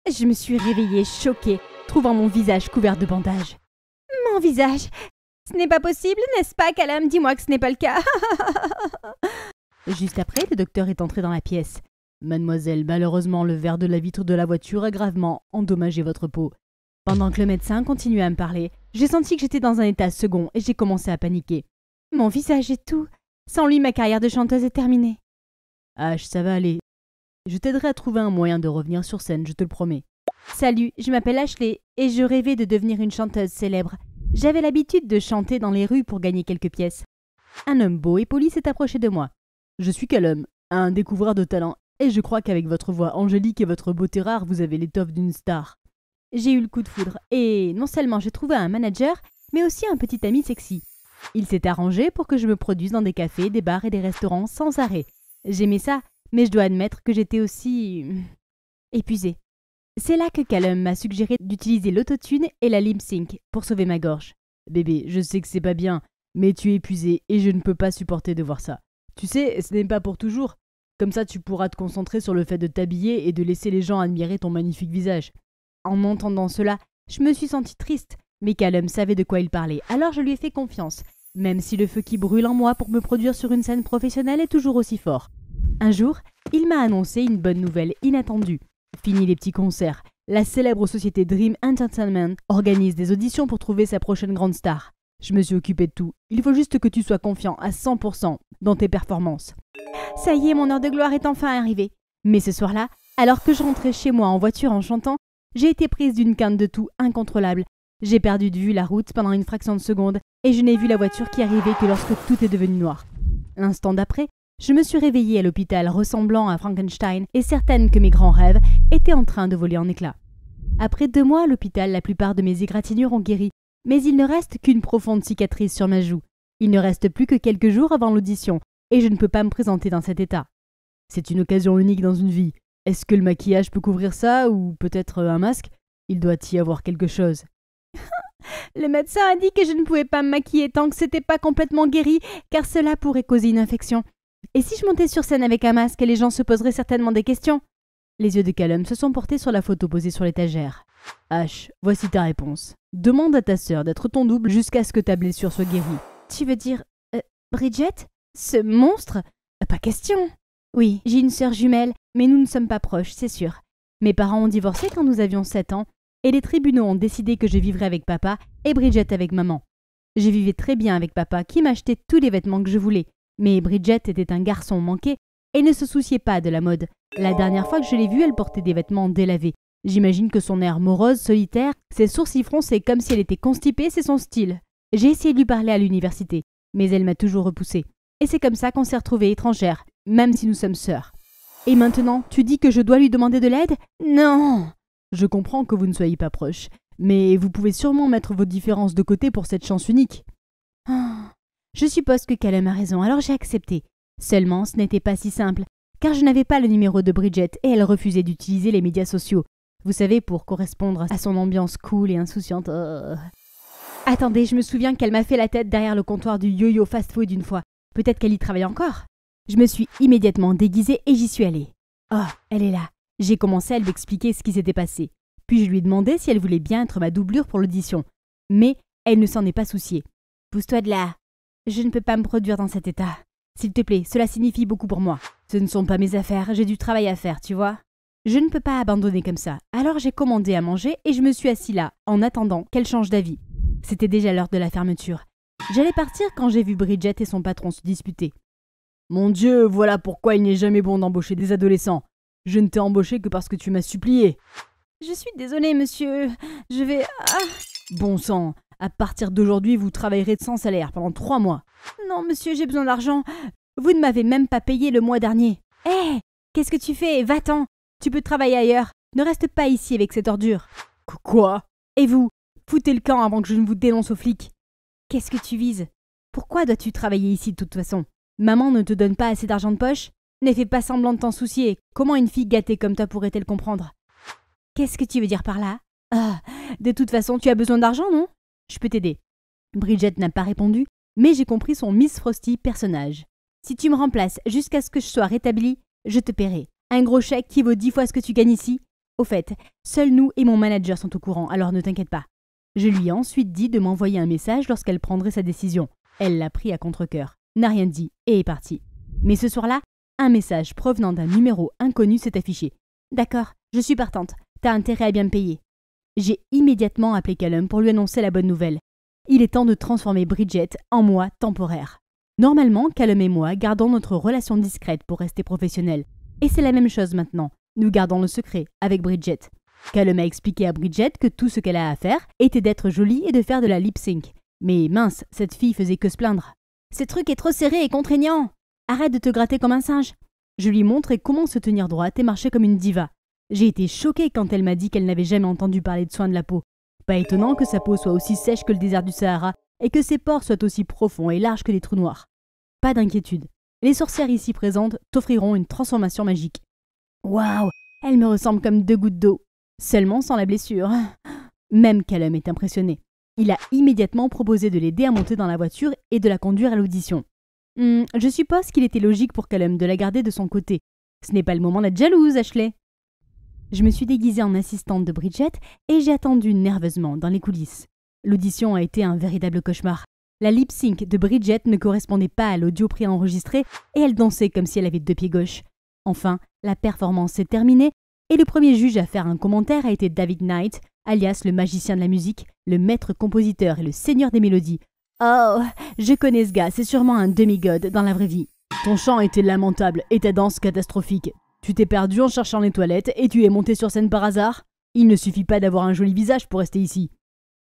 Je me suis réveillée choquée, trouvant mon visage couvert de bandages. Mon visage? Ce n'est pas possible, n'est-ce pas, Callum? Dis-moi que ce n'est pas le cas. Juste après, le docteur est entré dans la pièce. Mademoiselle, malheureusement, le verre de la vitre de la voiture a gravement endommagé votre peau. Pendant que le médecin continuait à me parler, j'ai senti que j'étais dans un état second et j'ai commencé à paniquer. Mon visage est tout. Sans lui, ma carrière de chanteuse est terminée. Ash, ça va aller. Je t'aiderai à trouver un moyen de revenir sur scène, je te le promets. Salut, je m'appelle Ashley et je rêvais de devenir une chanteuse célèbre. J'avais l'habitude de chanter dans les rues pour gagner quelques pièces. Un homme beau et poli s'est approché de moi. Je suis Callum, un découvreur de talent, et je crois qu'avec votre voix angélique et votre beauté rare, vous avez l'étoffe d'une star. J'ai eu le coup de foudre, et non seulement j'ai trouvé un manager, mais aussi un petit ami sexy. Il s'est arrangé pour que je me produise dans des cafés, des bars et des restaurants sans arrêt. J'aimais ça, mais je dois admettre que j'étais aussi... épuisée. C'est là que Callum m'a suggéré d'utiliser l'autotune et la lip sync pour sauver ma gorge. Bébé, je sais que c'est pas bien, mais tu es épuisée et je ne peux pas supporter de voir ça. Tu sais, ce n'est pas pour toujours. Comme ça, tu pourras te concentrer sur le fait de t'habiller et de laisser les gens admirer ton magnifique visage. En entendant cela, je me suis sentie triste, mais Callum savait de quoi il parlait, alors je lui ai fait confiance, même si le feu qui brûle en moi pour me produire sur une scène professionnelle est toujours aussi fort. Un jour, il m'a annoncé une bonne nouvelle inattendue. Fini les petits concerts, la célèbre société Dream Entertainment organise des auditions pour trouver sa prochaine grande star. Je me suis occupé de tout. Il faut juste que tu sois confiant à 100% dans tes performances. Ça y est, mon heure de gloire est enfin arrivée. Mais ce soir-là, alors que je rentrais chez moi en voiture en chantant, j'ai été prise d'une quinte de toux incontrôlable. J'ai perdu de vue la route pendant une fraction de seconde et je n'ai vu la voiture qui arrivait que lorsque tout est devenu noir. L'instant d'après, je me suis réveillée à l'hôpital ressemblant à Frankenstein et certaine que mes grands rêves étaient en train de voler en éclats. Après 2 mois à l'hôpital, la plupart de mes égratignures ont guéri, mais il ne reste qu'une profonde cicatrice sur ma joue. Il ne reste plus que quelques jours avant l'audition et je ne peux pas me présenter dans cet état. C'est une occasion unique dans une vie. Est-ce que le maquillage peut couvrir ça ou peut-être un masque? Il doit y avoir quelque chose. Le médecin a dit que je ne pouvais pas me maquiller tant que c'était pas complètement guéri, car cela pourrait causer une infection. Et si je montais sur scène avec un masque, les gens se poseraient certainement des questions. Les yeux de Callum se sont portés sur la photo posée sur l'étagère. Ash, voici ta réponse. Demande à ta sœur d'être ton double jusqu'à ce que ta blessure soit guérie. Tu veux dire... Bridget? Ce monstre? Pas question. Oui, j'ai une sœur jumelle, mais nous ne sommes pas proches, c'est sûr. Mes parents ont divorcé quand nous avions 7 ans, et les tribunaux ont décidé que je vivrais avec papa et Bridget avec maman. Je vivais très bien avec papa, qui m'achetait tous les vêtements que je voulais. Mais Bridget était un garçon manqué et ne se souciait pas de la mode. La dernière fois que je l'ai vue, elle portait des vêtements délavés. J'imagine que son air morose, solitaire, ses sourcils froncés comme si elle était constipée, c'est son style. J'ai essayé de lui parler à l'université, mais elle m'a toujours repoussée. Et c'est comme ça qu'on s'est retrouvés étrangères, même si nous sommes sœurs. Et maintenant, tu dis que je dois lui demander de l'aide? Non! Je comprends que vous ne soyez pas proches, mais vous pouvez sûrement mettre vos différences de côté pour cette chance unique. Oh. Je suppose que Callum a raison, alors j'ai accepté. Seulement, ce n'était pas si simple, car je n'avais pas le numéro de Bridget et elle refusait d'utiliser les médias sociaux. Vous savez, pour correspondre à son ambiance cool et insouciante. Attendez, je me souviens qu'elle m'a fait la tête derrière le comptoir du yo-yo fast-food une fois. Peut-être qu'elle y travaille encore. Je me suis immédiatement déguisée et j'y suis allée. Oh, elle est là. J'ai commencé à lui expliquer ce qui s'était passé. Puis je lui ai demandé si elle voulait bien être ma doublure pour l'audition. Mais elle ne s'en est pas souciée. Pousse-toi de là. Je ne peux pas me produire dans cet état. S'il te plaît, cela signifie beaucoup pour moi. Ce ne sont pas mes affaires, j'ai du travail à faire, tu vois. Je ne peux pas abandonner comme ça. Alors j'ai commandé à manger et je me suis assis là, en attendant qu'elle change d'avis. C'était déjà l'heure de la fermeture. J'allais partir quand j'ai vu Bridget et son patron se disputer. Mon Dieu, voilà pourquoi il n'est jamais bon d'embaucher des adolescents. Je ne t'ai embauché que parce que tu m'as supplié. Je suis désolée, monsieur. Je vais... Bon sang, à partir d'aujourd'hui, vous travaillerez sans salaire pendant 3 mois. Non, monsieur, j'ai besoin d'argent. Vous ne m'avez même pas payé le mois dernier. Hé, qu'est-ce que tu fais? Va-t'en. Tu peux travailler ailleurs. Ne reste pas ici avec cette ordure. Quoi? Et vous? Foutez le camp avant que je ne vous dénonce aux flics. Qu'est-ce que tu vises? Pourquoi dois-tu travailler ici de toute façon? Maman ne te donne pas assez d'argent de poche? Ne fais pas semblant de t'en soucier. Comment une fille gâtée comme toi pourrait-elle comprendre? Qu'est-ce que tu veux dire par là? De toute façon, tu as besoin d'argent, non? Je peux t'aider. Bridget n'a pas répondu, mais j'ai compris son Miss Frosty personnage. Si tu me remplaces jusqu'à ce que je sois rétablie, je te paierai. Un gros chèque qui vaut 10 fois ce que tu gagnes ici. Au fait, seuls nous et mon manager sont au courant, alors ne t'inquiète pas. Je lui ai ensuite dit de m'envoyer un message lorsqu'elle prendrait sa décision. Elle l'a pris à contre-cœur, n'a rien dit et est partie. Mais ce soir-là, un message provenant d'un numéro inconnu s'est affiché. D'accord, je suis partante. T'as intérêt à bien me payer. J'ai immédiatement appelé Callum pour lui annoncer la bonne nouvelle. Il est temps de transformer Bridget en moi temporaire. Normalement, Callum et moi gardons notre relation discrète pour rester professionnels. Et c'est la même chose maintenant. Nous gardons le secret avec Bridget. Callum a expliqué à Bridget que tout ce qu'elle a à faire était d'être jolie et de faire de la lip-sync. Mais mince, cette fille faisait que se plaindre. « Ce truc est trop serré et contraignant. Arrête de te gratter comme un singe. » Je lui montrai comment se tenir droite et marcher comme une diva. J'ai été choquée quand elle m'a dit qu'elle n'avait jamais entendu parler de soins de la peau. Pas étonnant que sa peau soit aussi sèche que le désert du Sahara et que ses pores soient aussi profonds et larges que des trous noirs. Pas d'inquiétude. Les sorcières ici présentes t'offriront une transformation magique. Waouh, elle me ressemble comme 2 gouttes d'eau. Seulement sans la blessure. Même Callum est impressionné. Il a immédiatement proposé de l'aider à monter dans la voiture et de la conduire à l'audition. Je suppose qu'il était logique pour Callum de la garder de son côté. Ce n'est pas le moment d'être jalouse, Ashley. Je me suis déguisée en assistante de Bridget et j'ai attendu nerveusement dans les coulisses. L'audition a été un véritable cauchemar. La lip-sync de Bridget ne correspondait pas à l'audio préenregistré et elle dansait comme si elle avait 2 pieds gauches. Enfin, la performance s'est terminée et le premier juge à faire un commentaire a été David Knight, alias le magicien de la musique, le maître compositeur et le seigneur des mélodies. Oh, je connais ce gars, c'est sûrement un demi-god dans la vraie vie. Ton chant était lamentable et ta danse catastrophique. Tu t'es perdu en cherchant les toilettes et tu es monté sur scène par hasard. Il ne suffit pas d'avoir un joli visage pour rester ici.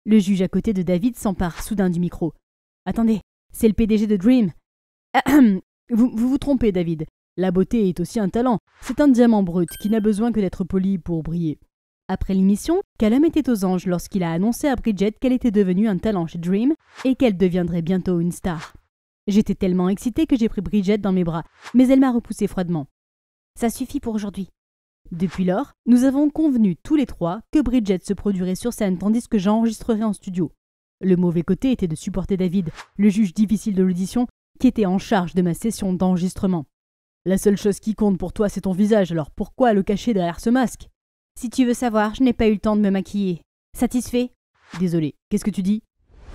Le juge à côté de David s'empare soudain du micro. Attendez, c'est le PDG de Dream. Vous vous trompez, David. La beauté est aussi un talent. C'est un diamant brut qui n'a besoin que d'être poli pour briller. Après l'émission, Callum était aux anges lorsqu'il a annoncé à Bridget qu'elle était devenue un talent chez Dream et qu'elle deviendrait bientôt une star. J'étais tellement excitée que j'ai pris Bridget dans mes bras, mais elle m'a repoussé froidement. Ça suffit pour aujourd'hui. Depuis lors, nous avons convenu tous les 3 que Bridget se produirait sur scène tandis que j'enregistrerais en studio. Le mauvais côté était de supporter David, le juge difficile de l'audition, qui était en charge de ma session d'enregistrement. La seule chose qui compte pour toi, c'est ton visage, alors pourquoi le cacher derrière ce masque ? Si tu veux savoir, je n'ai pas eu le temps de me maquiller. Satisfait ? Désolé, qu'est-ce que tu dis ?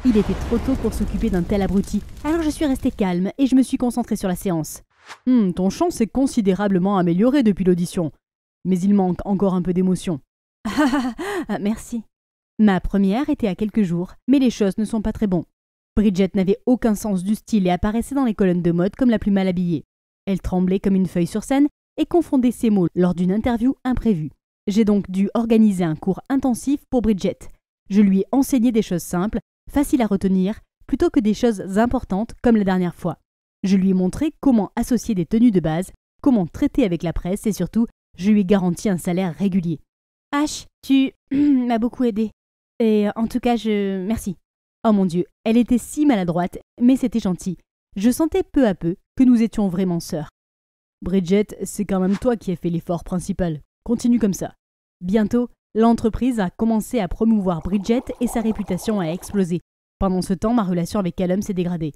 Il était trop tôt pour s'occuper d'un tel abruti, alors je suis restée calme et je me suis concentrée sur la séance. Ton chant s'est considérablement amélioré depuis l'audition, mais il manque encore un peu d'émotion. Merci. Ma première était à quelques jours, mais les choses ne sont pas très bonnes. Bridget n'avait aucun sens du style et apparaissait dans les colonnes de mode comme la plus mal habillée. Elle tremblait comme une feuille sur scène et confondait ses mots lors d'une interview imprévue. J'ai donc dû organiser un cours intensif pour Bridget. Je lui ai enseigné des choses simples, faciles à retenir, plutôt que des choses importantes comme la dernière fois. Je lui ai montré comment associer des tenues de base, comment traiter avec la presse et surtout, je lui ai garanti un salaire régulier. Ash, tu m'as beaucoup aidé. Et en tout cas, merci. Oh mon Dieu, elle était si maladroite, mais c'était gentil. Je sentais peu à peu que nous étions vraiment sœurs. Bridget, c'est quand même toi qui as fait l'effort principal. Continue comme ça. Bientôt, l'entreprise a commencé à promouvoir Bridget et sa réputation a explosé. Pendant ce temps, ma relation avec Callum s'est dégradée.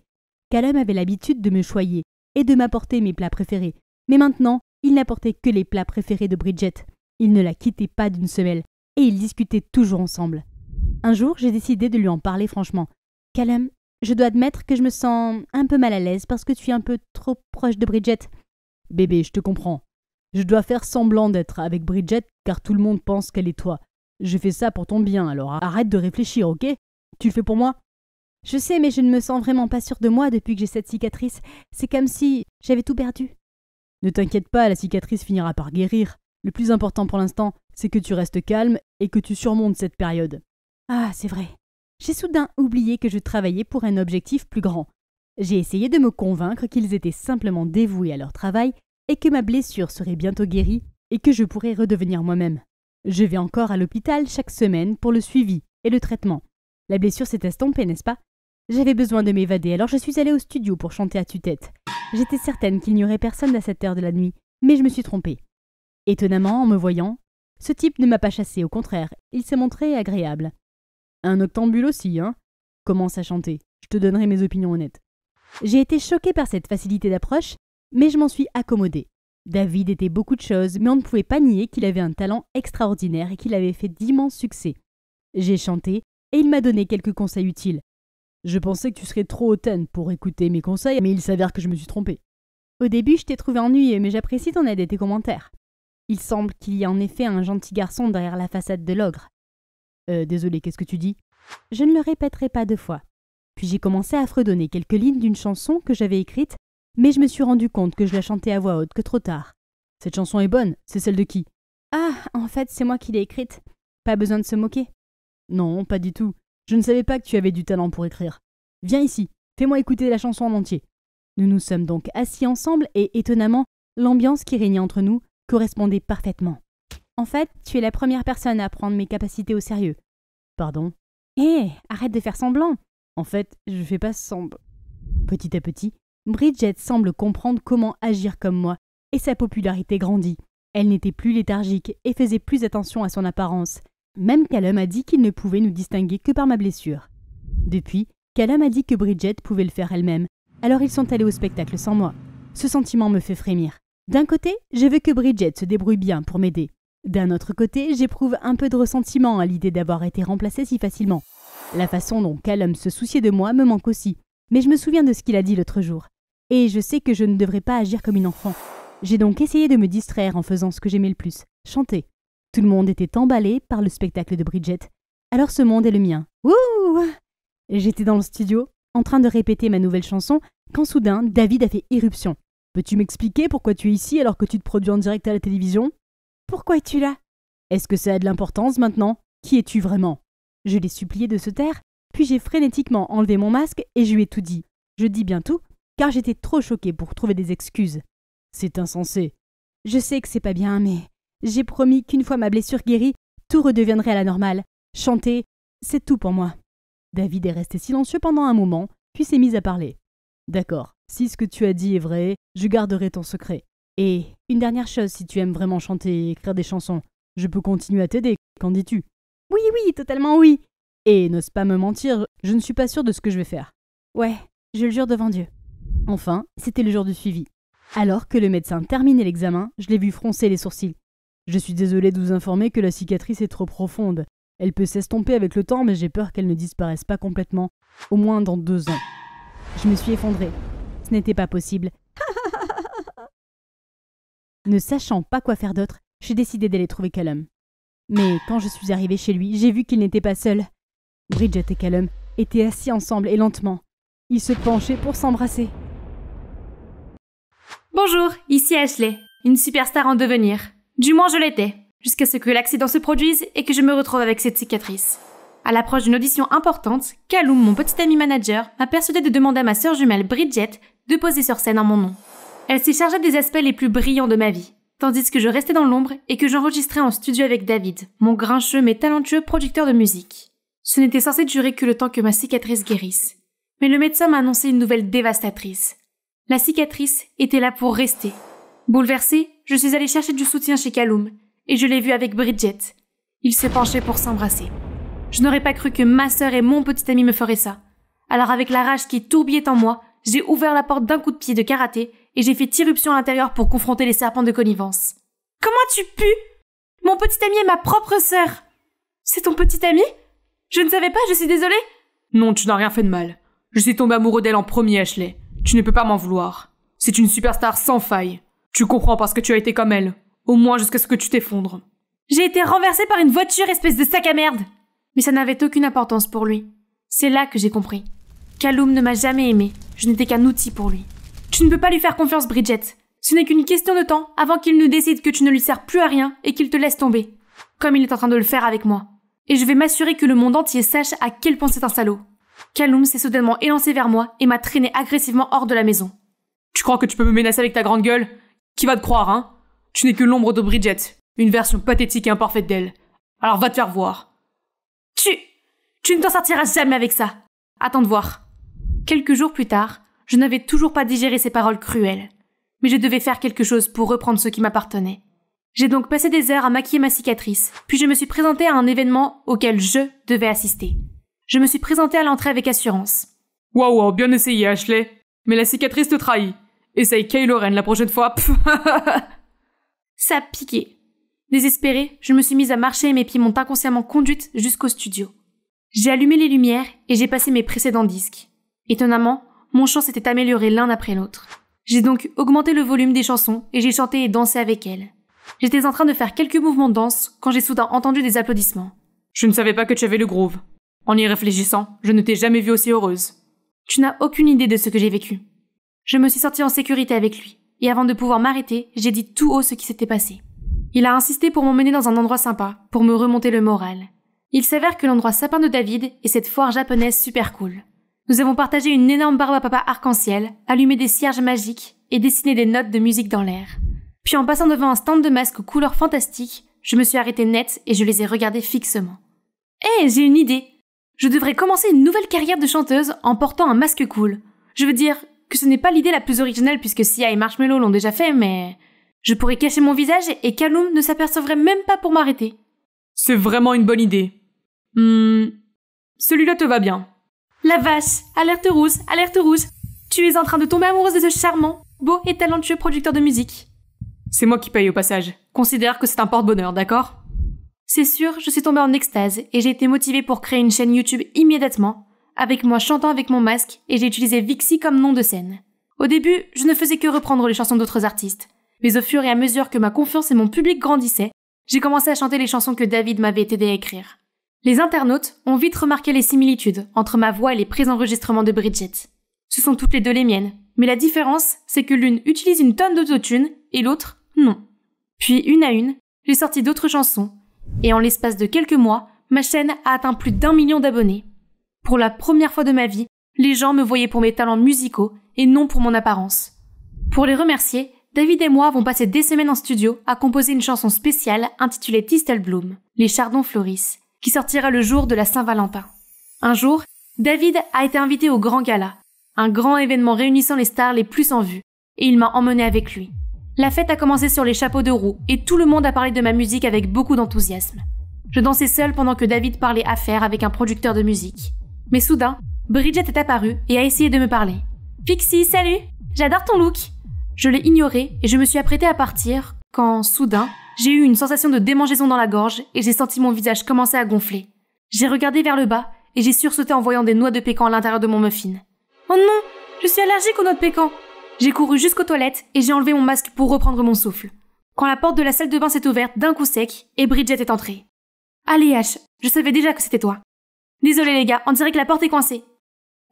Callum avait l'habitude de me choyer et de m'apporter mes plats préférés. Mais maintenant, il n'apportait que les plats préférés de Bridget. Il ne la quittait pas d'une semelle et ils discutaient toujours ensemble. Un jour, j'ai décidé de lui en parler franchement. « Callum, je dois admettre que je me sens un peu mal à l'aise parce que tu es un peu trop proche de Bridget. » « Bébé, je te comprends. Je dois faire semblant d'être avec Bridget car tout le monde pense qu'elle est toi. Je fais ça pour ton bien, alors arrête de réfléchir, ok ? Tu le fais pour moi ? Je sais, mais je ne me sens vraiment pas sûre de moi depuis que j'ai cette cicatrice. C'est comme si j'avais tout perdu. Ne t'inquiète pas, la cicatrice finira par guérir. Le plus important pour l'instant, c'est que tu restes calme et que tu surmontes cette période. Ah, c'est vrai. J'ai soudain oublié que je travaillais pour un objectif plus grand. J'ai essayé de me convaincre qu'ils étaient simplement dévoués à leur travail et que ma blessure serait bientôt guérie et que je pourrais redevenir moi-même. Je vais encore à l'hôpital chaque semaine pour le suivi et le traitement. La blessure s'est estompée, n'est-ce pas ? J'avais besoin de m'évader, alors je suis allée au studio pour chanter à tue-tête. J'étais certaine qu'il n'y aurait personne à cette heure de la nuit, mais je me suis trompée. Étonnamment, en me voyant, ce type ne m'a pas chassée, au contraire, il s'est montré agréable. Un octambule aussi, hein ? Commence à chanter, je te donnerai mes opinions honnêtes. J'ai été choquée par cette facilité d'approche, mais je m'en suis accommodée. David était beaucoup de choses, mais on ne pouvait pas nier qu'il avait un talent extraordinaire et qu'il avait fait d'immenses succès. J'ai chanté et il m'a donné quelques conseils utiles. Je pensais que tu serais trop hautaine pour écouter mes conseils, mais il s'avère que je me suis trompée. Au début, je t'ai trouvé ennuyeux, mais j'apprécie ton aide et tes commentaires. Il semble qu'il y a en effet un gentil garçon derrière la façade de l'ogre. Désolé, qu'est-ce que tu dis ? Je ne le répéterai pas 2 fois. Puis j'ai commencé à fredonner quelques lignes d'une chanson que j'avais écrite, mais je me suis rendu compte que je la chantais à voix haute que trop tard. Cette chanson est bonne, c'est celle de qui ? Ah, en fait, c'est moi qui l'ai écrite. Pas besoin de se moquer. Non, pas du tout. Je ne savais pas que tu avais du talent pour écrire. Viens ici, fais-moi écouter la chanson en entier. Nous nous sommes donc assis ensemble et, étonnamment, l'ambiance qui régnait entre nous correspondait parfaitement. En fait, tu es la première personne à prendre mes capacités au sérieux. Pardon ? Hé, arrête de faire semblant. En fait, je fais pas semblant. Petit à petit, Bridget semble comprendre comment agir comme moi, et sa popularité grandit. Elle n'était plus léthargique et faisait plus attention à son apparence. Même Callum a dit qu'il ne pouvait nous distinguer que par ma blessure. Depuis, Callum a dit que Bridget pouvait le faire elle-même, alors ils sont allés au spectacle sans moi. Ce sentiment me fait frémir. D'un côté, je veux que Bridget se débrouille bien pour m'aider. D'un autre côté, j'éprouve un peu de ressentiment à l'idée d'avoir été remplacée si facilement. La façon dont Callum se souciait de moi me manque aussi, mais je me souviens de ce qu'il a dit l'autre jour. Et je sais que je ne devrais pas agir comme une enfant. J'ai donc essayé de me distraire en faisant ce que j'aimais le plus, chanter. Tout le monde était emballé par le spectacle de Bridget. Alors ce monde est le mien. Wouh! J'étais dans le studio, en train de répéter ma nouvelle chanson, quand soudain, David a fait irruption. Peux-tu m'expliquer pourquoi tu es ici alors que tu te produis en direct à la télévision ? Pourquoi es-tu là ? Est-ce que ça a de l'importance maintenant ? Qui es-tu vraiment ? Je l'ai supplié de se taire, puis j'ai frénétiquement enlevé mon masque et je lui ai tout dit. Je dis bien tout, car j'étais trop choquée pour trouver des excuses. C'est insensé. Je sais que c'est pas bien, mais j'ai promis qu'une fois ma blessure guérie, tout redeviendrait à la normale. Chanter, c'est tout pour moi. David est resté silencieux pendant un moment, puis s'est mis à parler. D'accord, si ce que tu as dit est vrai, je garderai ton secret. Et une dernière chose, si tu aimes vraiment chanter et écrire des chansons, je peux continuer à t'aider, qu'en dis-tu ? Oui, totalement oui. Et n'ose pas me mentir, je ne suis pas sûre de ce que je vais faire. Ouais, je le jure devant Dieu. Enfin, c'était le jour du suivi. Alors que le médecin terminait l'examen, je l'ai vu froncer les sourcils. Je suis désolée de vous informer que la cicatrice est trop profonde. Elle peut s'estomper avec le temps, mais j'ai peur qu'elle ne disparaisse pas complètement, au moins dans 2 ans. Je me suis effondrée. Ce n'était pas possible. Ne sachant pas quoi faire d'autre, j'ai décidé d'aller trouver Callum. Mais quand je suis arrivée chez lui, j'ai vu qu'il n'était pas seul. Bridget et Callum étaient assis ensemble et lentement. Ils se penchaient pour s'embrasser. Bonjour, ici Ashley, une superstar en devenir. Du moins je l'étais, jusqu'à ce que l'accident se produise et que je me retrouve avec cette cicatrice. À l'approche d'une audition importante, Callum, mon petit ami manager, m'a persuadé de demander à ma sœur jumelle Bridget de poser sur scène en mon nom. Elle s'est chargée des aspects les plus brillants de ma vie, tandis que je restais dans l'ombre et que j'enregistrais en studio avec David, mon grincheux mais talentueux producteur de musique. Ce n'était censé durer que le temps que ma cicatrice guérisse. Mais le médecin m'a annoncé une nouvelle dévastatrice. La cicatrice était là pour rester. Bouleversée, je suis allée chercher du soutien chez Callum, et je l'ai vu avec Bridget. Ils se penchaient pour s'embrasser. Je n'aurais pas cru que ma sœur et mon petit ami me feraient ça. Alors avec la rage qui tourbillait en moi, j'ai ouvert la porte d'un coup de pied de karaté et j'ai fait irruption à l'intérieur pour confronter les serpents de connivence. « Comment tu pues ? Mon petit ami est ma propre sœur !»« C'est ton petit ami ? Je ne savais pas, je suis désolée !»« Non, tu n'as rien fait de mal. Je suis tombé amoureux d'elle en premier, Ashley. Tu ne peux pas m'en vouloir. C'est une superstar sans faille. Tu comprends parce que tu as été comme elle. Au moins jusqu'à ce que tu t'effondres. » J'ai été renversée par une voiture, espèce de sac à merde ! Mais ça n'avait aucune importance pour lui. C'est là que j'ai compris. Callum ne m'a jamais aimée. Je n'étais qu'un outil pour lui. Tu ne peux pas lui faire confiance, Bridget. Ce n'est qu'une question de temps avant qu'il ne décide que tu ne lui sers plus à rien et qu'il te laisse tomber. Comme il est en train de le faire avec moi. Et je vais m'assurer que le monde entier sache à quel point c'est un salaud. Callum s'est soudainement élancé vers moi et m'a traîné agressivement hors de la maison. Tu crois que tu peux me menacer avec ta grande gueule ? Qui va te croire, hein ? Tu n'es que l'ombre de Bridget. Une version pathétique et imparfaite d'elle. Alors va te faire voir. Tu ne t'en sortiras jamais avec ça. Attends de voir. Quelques jours plus tard, je n'avais toujours pas digéré ces paroles cruelles. Mais je devais faire quelque chose pour reprendre ce qui m'appartenait. J'ai donc passé des heures à maquiller ma cicatrice, puis je me suis présentée à un événement auquel je devais assister. Je me suis présentée à l'entrée avec assurance. Waouh, bien essayé, Ashley. Mais la cicatrice te trahit. Essaye Kylo Ren la prochaine fois. Ça piquait. Désespérée, je me suis mise à marcher et mes pieds m'ont inconsciemment conduite jusqu'au studio. J'ai allumé les lumières et j'ai passé mes précédents disques. Étonnamment, mon chant s'était amélioré l'un après l'autre. J'ai donc augmenté le volume des chansons et j'ai chanté et dansé avec elles. J'étais en train de faire quelques mouvements de danse quand j'ai soudain entendu des applaudissements. Je ne savais pas que tu avais le groove. En y réfléchissant, je ne t'ai jamais vue aussi heureuse. Tu n'as aucune idée de ce que j'ai vécu. Je me suis sentie en sécurité avec lui, et avant de pouvoir m'arrêter, j'ai dit tout haut ce qui s'était passé. Il a insisté pour m'emmener dans un endroit sympa, pour me remonter le moral. Il s'avère que l'endroit sapin de David est cette foire japonaise super cool. Nous avons partagé une énorme barbe à papa arc-en-ciel, allumé des cierges magiques et dessiné des notes de musique dans l'air. Puis en passant devant un stand de masques aux couleurs fantastiques, je me suis arrêtée net et je les ai regardés fixement. Hé, j'ai une idée! Je devrais commencer une nouvelle carrière de chanteuse en portant un masque cool. Je veux dire que ce n'est pas l'idée la plus originale puisque Sia et Marshmello l'ont déjà fait, mais... Je pourrais cacher mon visage et Kaloum ne s'apercevrait même pas pour m'arrêter. C'est vraiment une bonne idée. Celui-là te va bien. La vache! Alerte rouge, alerte rouge! Tu es en train de tomber amoureuse de ce charmant, beau et talentueux producteur de musique. C'est moi qui paye au passage. Considère que c'est un porte-bonheur, d'accord? C'est sûr, je suis tombée en extase et j'ai été motivée pour créer une chaîne YouTube immédiatement, avec moi chantant avec mon masque et j'ai utilisé Vixie comme nom de scène. Au début, je ne faisais que reprendre les chansons d'autres artistes, mais au fur et à mesure que ma confiance et mon public grandissaient, j'ai commencé à chanter les chansons que David m'avait aidé à écrire. Les internautes ont vite remarqué les similitudes entre ma voix et les pré-enregistrements de Bridget. Ce sont toutes les deux les miennes, mais la différence, c'est que l'une utilise une tonne d'autotune et l'autre, non. Puis, une à une, j'ai sorti d'autres chansons, et en l'espace de quelques mois, ma chaîne a atteint plus d'1 million d'abonnés. Pour la première fois de ma vie, les gens me voyaient pour mes talents musicaux et non pour mon apparence. Pour les remercier, David et moi avons passé des semaines en studio à composer une chanson spéciale intitulée Tistel Bloom, Les chardons fleurissent, qui sortira le jour de la Saint-Valentin. Un jour, David a été invité au Grand Gala, un grand événement réunissant les stars les plus en vue, et il m'a emmené avec lui. La fête a commencé sur les chapeaux de roue et tout le monde a parlé de ma musique avec beaucoup d'enthousiasme. Je dansais seule pendant que David parlait affaires avec un producteur de musique. Mais soudain, Bridget est apparue et a essayé de me parler. « Pixie, salut! J'adore ton look !» Je l'ai ignoré et je me suis apprêtée à partir quand, soudain, j'ai eu une sensation de démangeaison dans la gorge et j'ai senti mon visage commencer à gonfler. J'ai regardé vers le bas et j'ai sursauté en voyant des noix de pécan à l'intérieur de mon muffin. « Oh non! Je suis allergique aux noix de pécan !» J'ai couru jusqu'aux toilettes et j'ai enlevé mon masque pour reprendre mon souffle. Quand la porte de la salle de bain s'est ouverte d'un coup sec et Bridget est entrée. « Allez H, je savais déjà que c'était toi. Désolée les gars, on dirait que la porte est coincée. »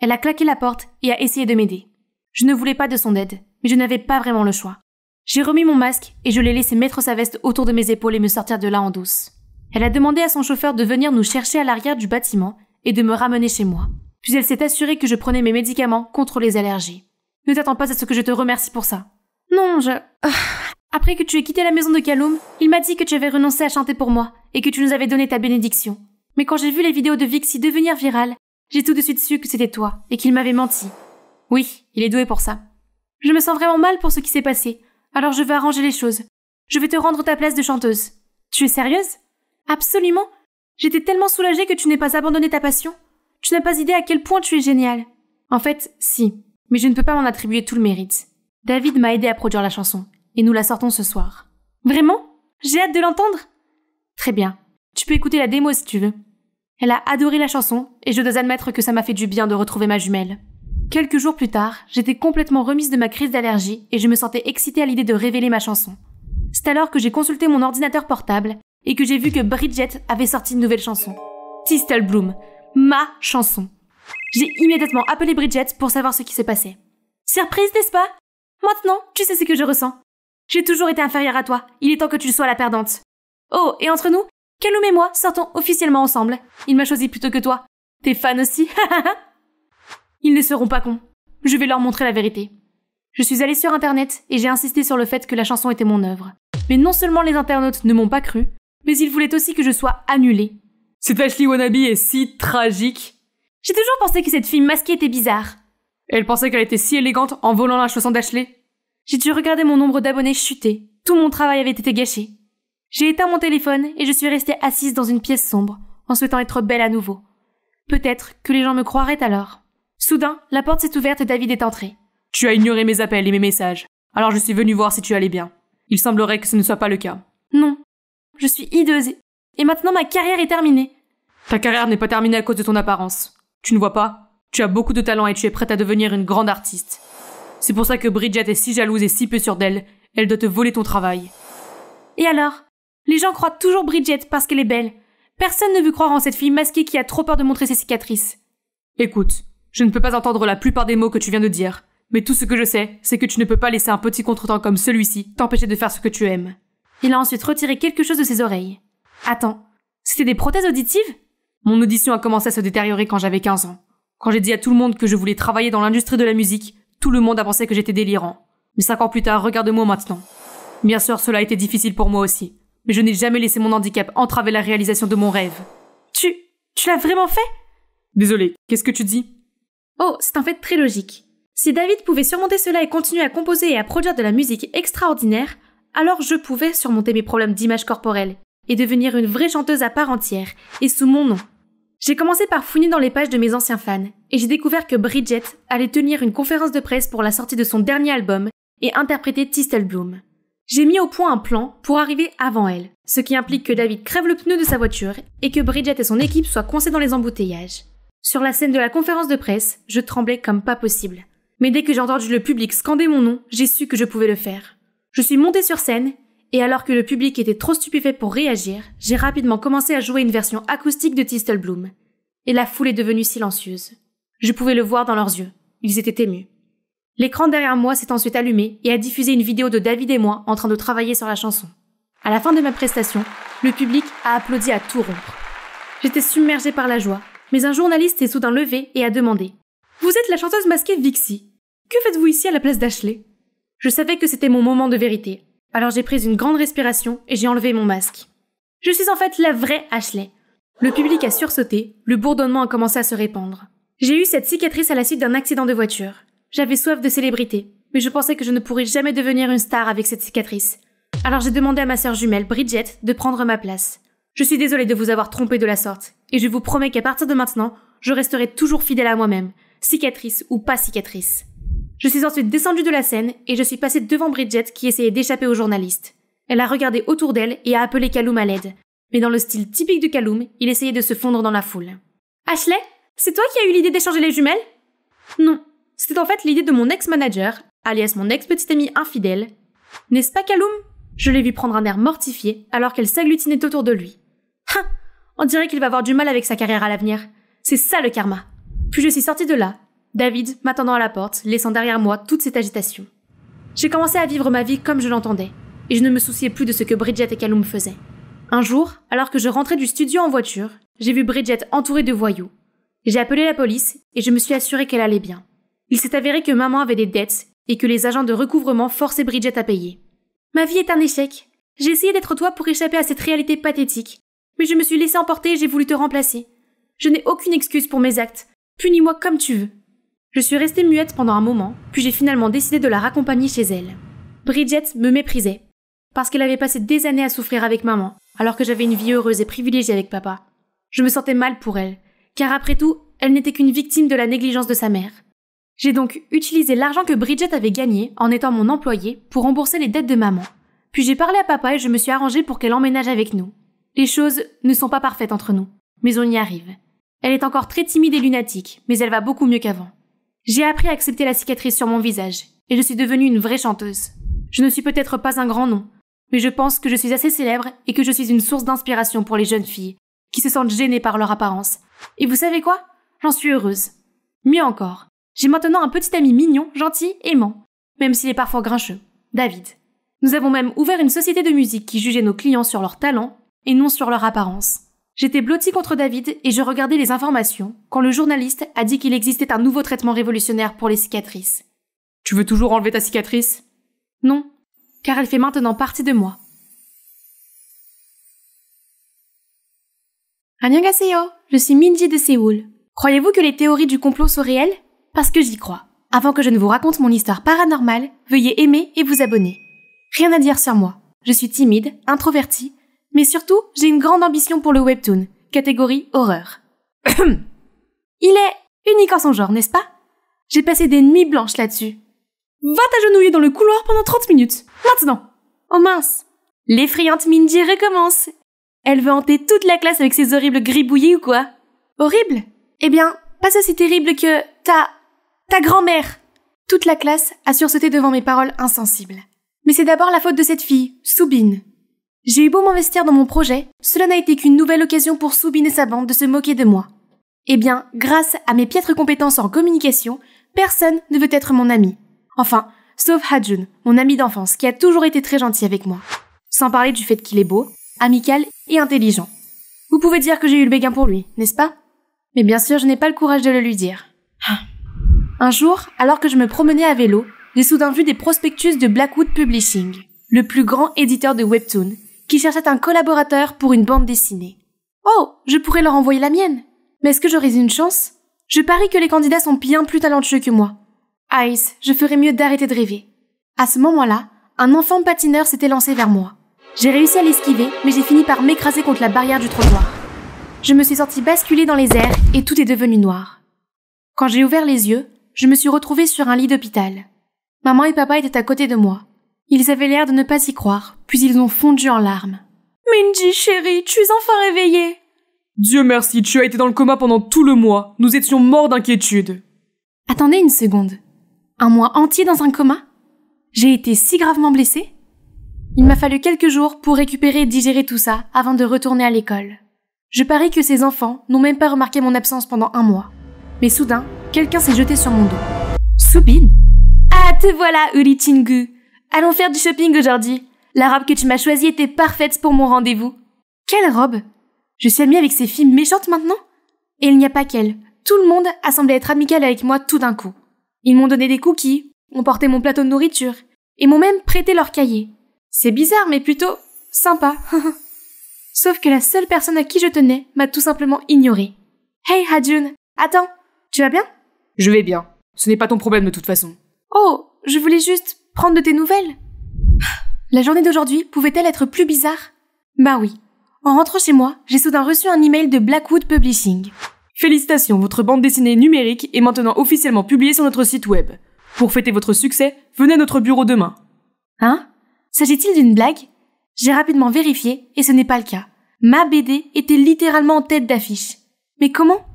Elle a claqué la porte et a essayé de m'aider. Je ne voulais pas de son aide, mais je n'avais pas vraiment le choix. J'ai remis mon masque et je l'ai laissé mettre sa veste autour de mes épaules et me sortir de là en douce. Elle a demandé à son chauffeur de venir nous chercher à l'arrière du bâtiment et de me ramener chez moi. Puis elle s'est assurée que je prenais mes médicaments contre les allergies. Ne t'attends pas à ce que je te remercie pour ça. Non, Après que tu aies quitté la maison de Kaloum, il m'a dit que tu avais renoncé à chanter pour moi et que tu nous avais donné ta bénédiction. Mais quand j'ai vu les vidéos de Vixie devenir virales, j'ai tout de suite su que c'était toi et qu'il m'avait menti. Oui, il est doué pour ça. Je me sens vraiment mal pour ce qui s'est passé, alors je vais arranger les choses. Je vais te rendre ta place de chanteuse. Tu es sérieuse? Absolument. J'étais tellement soulagée que tu n'aies pas abandonné ta passion. Tu n'as pas idée à quel point tu es géniale. En fait, si. Mais je ne peux pas m'en attribuer tout le mérite. David m'a aidé à produire la chanson, et nous la sortons ce soir. Vraiment? J'ai hâte de l'entendre. Très bien. Tu peux écouter la démo si tu veux. Elle a adoré la chanson, et je dois admettre que ça m'a fait du bien de retrouver ma jumelle. Quelques jours plus tard, j'étais complètement remise de ma crise d'allergie, et je me sentais excitée à l'idée de révéler ma chanson. C'est alors que j'ai consulté mon ordinateur portable, et que j'ai vu que Bridget avait sorti une nouvelle chanson. Tistel Bloom. Ma chanson. J'ai immédiatement appelé Bridget pour savoir ce qui se passait. Surprise, n'est-ce pas? Maintenant, tu sais ce que je ressens. J'ai toujours été inférieure à toi. Il est temps que tu sois la perdante. Oh, et entre nous, Kaloum et moi sortons officiellement ensemble. Il m'a choisi plutôt que toi. T'es fan aussi? Ils ne seront pas cons. Je vais leur montrer la vérité. Je suis allée sur internet et j'ai insisté sur le fait que la chanson était mon œuvre. Mais non seulement les internautes ne m'ont pas cru, mais ils voulaient aussi que je sois annulée. Cette Ashley Wannabe est si tragique. J'ai toujours pensé que cette fille masquée était bizarre. Elle pensait qu'elle était si élégante en volant la chanson d'Ashley. J'ai dû regarder mon nombre d'abonnés chuter. Tout mon travail avait été gâché. J'ai éteint mon téléphone et je suis restée assise dans une pièce sombre, en souhaitant être belle à nouveau. Peut-être que les gens me croiraient alors. Soudain, la porte s'est ouverte et David est entré. Tu as ignoré mes appels et mes messages. Alors je suis venue voir si tu allais bien. Il semblerait que ce ne soit pas le cas. Non. Je suis hideuse. Et maintenant ma carrière est terminée. Ta carrière n'est pas terminée à cause de ton apparence. Tu ne vois pas? Tu as beaucoup de talent et tu es prête à devenir une grande artiste. C'est pour ça que Bridget est si jalouse et si peu sûre d'elle. Elle doit te voler ton travail. Et alors? Les gens croient toujours Bridget parce qu'elle est belle. Personne ne veut croire en cette fille masquée qui a trop peur de montrer ses cicatrices. Écoute, je ne peux pas entendre la plupart des mots que tu viens de dire. Mais tout ce que je sais, c'est que tu ne peux pas laisser un petit contretemps comme celui-ci t'empêcher de faire ce que tu aimes. Il a ensuite retiré quelque chose de ses oreilles. Attends, c'était des prothèses auditives? Mon audition a commencé à se détériorer quand j'avais 15 ans. Quand j'ai dit à tout le monde que je voulais travailler dans l'industrie de la musique, tout le monde a pensé que j'étais délirant. Mais 5 ans plus tard, regarde-moi maintenant. Bien sûr, cela a été difficile pour moi aussi. Mais je n'ai jamais laissé mon handicap entraver la réalisation de mon rêve. Tu l'as vraiment fait? Désolé, qu'est-ce que tu dis? Oh, c'est en fait très logique. Si David pouvait surmonter cela et continuer à composer et à produire de la musique extraordinaire, alors je pouvais surmonter mes problèmes d'image corporelle et devenir une vraie chanteuse à part entière, et sous mon nom. J'ai commencé par fouiner dans les pages de mes anciens fans, et j'ai découvert que Bridget allait tenir une conférence de presse pour la sortie de son dernier album et interpréter Thistle Bloom. J'ai mis au point un plan pour arriver avant elle, ce qui implique que David crève le pneu de sa voiture et que Bridget et son équipe soient coincés dans les embouteillages. Sur la scène de la conférence de presse, je tremblais comme pas possible. Mais dès que j'ai entendu le public scander mon nom, j'ai su que je pouvais le faire. Je suis montée sur scène, et alors que le public était trop stupéfait pour réagir, j'ai rapidement commencé à jouer une version acoustique de Thistle Bloom. Et la foule est devenue silencieuse. Je pouvais le voir dans leurs yeux. Ils étaient émus. L'écran derrière moi s'est ensuite allumé et a diffusé une vidéo de David et moi en train de travailler sur la chanson. À la fin de ma prestation, le public a applaudi à tout rompre. J'étais submergée par la joie, mais un journaliste s'est soudain levé et a demandé « Vous êtes la chanteuse masquée Vixie. Que faites-vous ici à la place d'Ashley ?» Je savais que c'était mon moment de vérité. Alors j'ai pris une grande respiration et j'ai enlevé mon masque. Je suis en fait la vraie Ashley. Le public a sursauté, le bourdonnement a commencé à se répandre. J'ai eu cette cicatrice à la suite d'un accident de voiture. J'avais soif de célébrité, mais je pensais que je ne pourrais jamais devenir une star avec cette cicatrice. Alors j'ai demandé à ma sœur jumelle, Bridget, de prendre ma place. Je suis désolée de vous avoir trompé de la sorte, et je vous promets qu'à partir de maintenant, je resterai toujours fidèle à moi-même, cicatrice ou pas cicatrice. Je suis ensuite descendue de la scène et je suis passée devant Bridget qui essayait d'échapper aux journalistes. Elle a regardé autour d'elle et a appelé Callum à l'aide. Mais dans le style typique de Callum, il essayait de se fondre dans la foule. « Ashley, c'est toi qui as eu l'idée d'échanger les jumelles ?» Non, c'était en fait l'idée de mon ex-manager, alias mon ex-petite amie infidèle. N'est-ce pas Callum ? Je l'ai vu prendre un air mortifié alors qu'elle s'agglutinait autour de lui. « On dirait qu'il va avoir du mal avec sa carrière à l'avenir. C'est ça le karma. » Puis je suis sortie de là, David m'attendant à la porte, laissant derrière moi toute cette agitation. J'ai commencé à vivre ma vie comme je l'entendais, et je ne me souciais plus de ce que Bridget et Callum faisaient. Un jour, alors que je rentrais du studio en voiture, j'ai vu Bridget entourée de voyous. J'ai appelé la police et je me suis assurée qu'elle allait bien. Il s'est avéré que maman avait des dettes et que les agents de recouvrement forçaient Bridget à payer. Ma vie est un échec. J'ai essayé d'être toi pour échapper à cette réalité pathétique, mais je me suis laissée emporter et j'ai voulu te remplacer. Je n'ai aucune excuse pour mes actes. Punis-moi comme tu veux. Je suis restée muette pendant un moment, puis j'ai finalement décidé de la raccompagner chez elle. Bridget me méprisait, parce qu'elle avait passé des années à souffrir avec maman, alors que j'avais une vie heureuse et privilégiée avec papa. Je me sentais mal pour elle, car après tout, elle n'était qu'une victime de la négligence de sa mère. J'ai donc utilisé l'argent que Bridget avait gagné en étant mon employée pour rembourser les dettes de maman. Puis j'ai parlé à papa et je me suis arrangée pour qu'elle emménage avec nous. Les choses ne sont pas parfaites entre nous, mais on y arrive. Elle est encore très timide et lunatique, mais elle va beaucoup mieux qu'avant. J'ai appris à accepter la cicatrice sur mon visage, et je suis devenue une vraie chanteuse. Je ne suis peut-être pas un grand nom, mais je pense que je suis assez célèbre et que je suis une source d'inspiration pour les jeunes filles, qui se sentent gênées par leur apparence. Et vous savez quoi ? J'en suis heureuse. Mieux encore, j'ai maintenant un petit ami mignon, gentil, aimant, même s'il est parfois grincheux, David. Nous avons même ouvert une société de musique qui jugeait nos clients sur leur talent et non sur leur apparence. J'étais blottie contre David et je regardais les informations quand le journaliste a dit qu'il existait un nouveau traitement révolutionnaire pour les cicatrices. Tu veux toujours enlever ta cicatrice ? Non, car elle fait maintenant partie de moi. Annyeonghaseyo, je suis Minji de Séoul. Croyez-vous que les théories du complot sont réelles ? Parce que j'y crois. Avant que je ne vous raconte mon histoire paranormale, veuillez aimer et vous abonner. Rien à dire sur moi. Je suis timide, introvertie, mais surtout, j'ai une grande ambition pour le webtoon, catégorie horreur. Il est unique en son genre, n'est-ce pas ? J'ai passé des nuits blanches là-dessus. Va t'agenouiller dans le couloir pendant 30 minutes, maintenant. Oh mince! L'effrayante Minji recommence. Elle veut hanter toute la classe avec ses horribles gribouillis ou quoi? Horrible? Eh bien, pas aussi terrible que ta grand-mère. Toute la classe a sursauté devant mes paroles insensibles. Mais c'est d'abord la faute de cette fille, Soubine. J'ai eu beau m'investir dans mon projet, cela n'a été qu'une nouvelle occasion pour Soubine et sa bande de se moquer de moi. Eh bien, grâce à mes piètres compétences en communication, personne ne veut être mon ami. Enfin, sauf Hajun, mon ami d'enfance, qui a toujours été très gentil avec moi. Sans parler du fait qu'il est beau, amical et intelligent. Vous pouvez dire que j'ai eu le béguin pour lui, n'est-ce pas? Mais bien sûr, je n'ai pas le courage de le lui dire. Un jour, alors que je me promenais à vélo, j'ai soudain vu des prospectus de Blackwood Publishing, le plus grand éditeur de webtoon, qui cherchait un collaborateur pour une bande dessinée. Oh, je pourrais leur envoyer la mienne. Mais est-ce que j'aurais une chance? Je parie que les candidats sont bien plus talentueux que moi. Ice, je ferais mieux d'arrêter de rêver. À ce moment-là, un enfant patineur s'était lancé vers moi. J'ai réussi à l'esquiver, mais j'ai fini par m'écraser contre la barrière du trottoir. Je me suis sentie basculer dans les airs et tout est devenu noir. Quand j'ai ouvert les yeux, je me suis retrouvée sur un lit d'hôpital. Maman et papa étaient à côté de moi. Ils avaient l'air de ne pas y croire, puis ils ont fondu en larmes. « Minji, chérie, tu es enfin réveillée !»« Dieu merci, tu as été dans le coma pendant tout le mois. Nous étions morts d'inquiétude. » Attendez une seconde. Un mois entier dans un coma? J'ai été si gravement blessée? Il m'a fallu quelques jours pour récupérer et digérer tout ça avant de retourner à l'école. Je parie que ces enfants n'ont même pas remarqué mon absence pendant un mois. Mais soudain, quelqu'un s'est jeté sur mon dos. Soubine? Ah, te voilà, Uri Chingu. Allons faire du shopping aujourd'hui. La robe que tu m'as choisie était parfaite pour mon rendez-vous. Quelle robe? Je suis amie avec ces filles méchantes maintenant? Et il n'y a pas qu'elle. Tout le monde a semblé être amical avec moi tout d'un coup. Ils m'ont donné des cookies, ont porté mon plateau de nourriture, et m'ont même prêté leur cahier. C'est bizarre, mais plutôt sympa. Sauf que la seule personne à qui je tenais m'a tout simplement ignorée. Hey Hajun, attends, tu vas bien? Je vais bien. Ce n'est pas ton problème de toute façon. Oh, je voulais juste prendre de tes nouvelles. La journée d'aujourd'hui pouvait-elle être plus bizarre? Bah oui. En rentrant chez moi, j'ai soudain reçu un email de Blackwood Publishing. Félicitations, votre bande dessinée numérique est maintenant officiellement publiée sur notre site web. Pour fêter votre succès, venez à notre bureau demain. Hein? S'agit-il d'une blague? J'ai rapidement vérifié et ce n'est pas le cas. Ma BD était littéralement en tête d'affiche. Mais comment?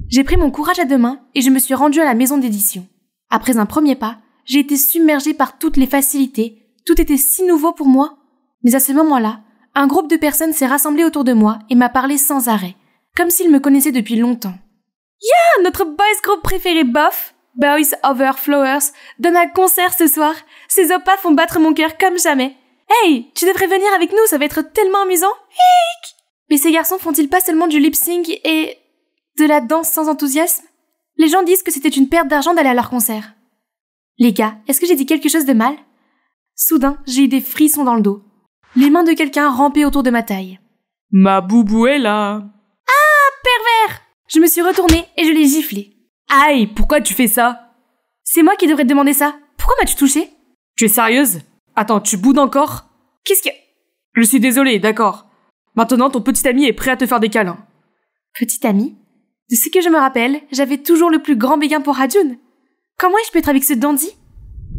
J'ai pris mon courage à deux mains et je me suis rendue à la maison d'édition. Après un premier pas, j'ai été submergée par toutes les facilités. Tout était si nouveau pour moi. Mais à ce moment-là, un groupe de personnes s'est rassemblé autour de moi et m'a parlé sans arrêt, comme s'ils me connaissaient depuis longtemps. Yeah, notre boys group préféré Boff, Boys Over Flowers, donne un concert ce soir. Ces opas font battre mon cœur comme jamais. Hey, tu devrais venir avec nous, ça va être tellement amusant. Hic! Mais ces garçons font-ils pas seulement du lip-sync et de la danse sans enthousiasme? Les gens disent que c'était une perte d'argent d'aller à leur concert. Les gars, est-ce que j'ai dit quelque chose de mal? Soudain, j'ai eu des frissons dans le dos. Les mains de quelqu'un rampaient autour de ma taille. Ma boubou est là. Ah, pervers! Je me suis retournée et je l'ai giflé. Aïe, pourquoi tu fais ça? C'est moi qui devrais te demander ça. Pourquoi m'as-tu touchée? Tu es sérieuse? Attends, tu boudes encore? Qu'est-ce que... Je suis désolée, d'accord. Maintenant, ton petit ami est prêt à te faire des câlins. Petit ami? De ce que je me rappelle, j'avais toujours le plus grand béguin pour Hajun. Comment ai-je pu être avec ce dandy?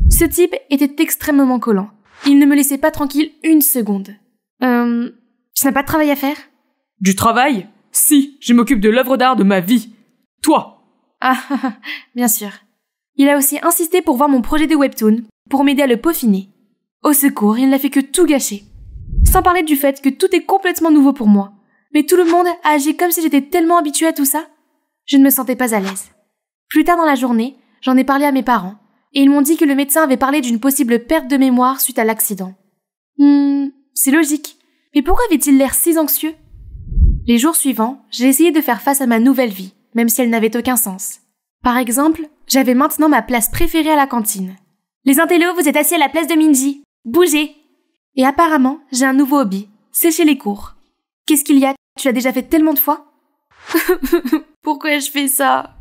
Ce type était extrêmement collant. Il ne me laissait pas tranquille une seconde. Tu n'as pas de travail à faire? Du travail? Si, je m'occupe de l'œuvre d'art de ma vie. Toi! Ah, bien sûr. Il a aussi insisté pour voir mon projet de webtoon, pour m'aider à le peaufiner. Au secours, il n'a fait que tout gâcher. Sans parler du fait que tout est complètement nouveau pour moi. Mais tout le monde a agi comme si j'étais tellement habituée à tout ça. Je ne me sentais pas à l'aise. Plus tard dans la journée, j'en ai parlé à mes parents, et ils m'ont dit que le médecin avait parlé d'une possible perte de mémoire suite à l'accident. C'est logique. Mais pourquoi avait-il l'air si anxieux? Les jours suivants, j'ai essayé de faire face à ma nouvelle vie, même si elle n'avait aucun sens. Par exemple, j'avais maintenant ma place préférée à la cantine. Les intellos, vous êtes assis à la place de Minji. Bougez! Et apparemment, j'ai un nouveau hobby, sécher les cours. Qu'est-ce qu'il y a? Tu l'as déjà fait tellement de fois? Pourquoi je fais ça?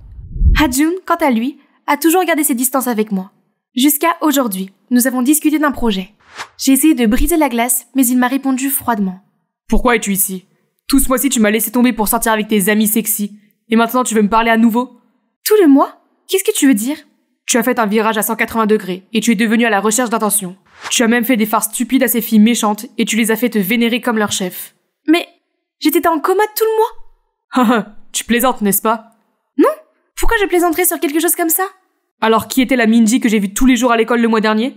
Hajun, quant à lui, a toujours gardé ses distances avec moi. Jusqu'à aujourd'hui, nous avons discuté d'un projet. J'ai essayé de briser la glace, mais il m'a répondu froidement. Pourquoi es-tu ici? Tout ce mois-ci, tu m'as laissé tomber pour sortir avec tes amis sexy. Et maintenant, tu veux me parler à nouveau? Tout le mois? Qu'est-ce que tu veux dire? Tu as fait un virage à 180 degrés et tu es devenu à la recherche d'attention. Tu as même fait des farces stupides à ces filles méchantes et tu les as fait te vénérer comme leur chef. Mais j'étais en coma tout le mois. Haha, tu plaisantes, n'est-ce pas? Non, pourquoi je plaisanterais sur quelque chose comme ça? Alors qui était la Minji que j'ai vue tous les jours à l'école le mois dernier?